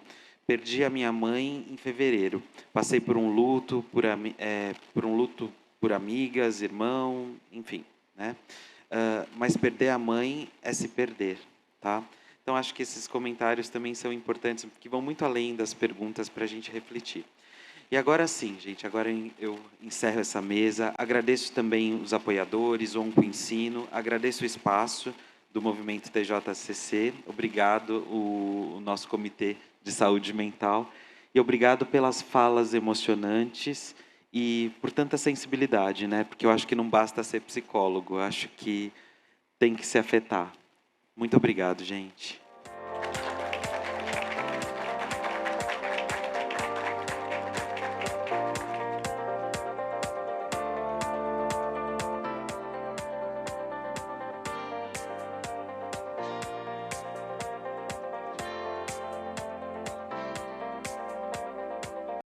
Perdi a minha mãe em fevereiro. Passei por um luto por amigas, irmão, enfim, né? Mas perder a mãe é se perder, tá? Então, acho que esses comentários também são importantes, que vão muito além das perguntas para a gente refletir. E agora sim, gente, agora eu encerro essa mesa. Agradeço também os apoiadores, o ONCO Ensino, agradeço o espaço do Movimento TJCC, obrigado o nosso Comitê de Saúde Mental, e obrigado pelas falas emocionantes e por tanta sensibilidade, né? Porque eu acho que não basta ser psicólogo, eu acho que tem que se afetar. Muito obrigado, gente.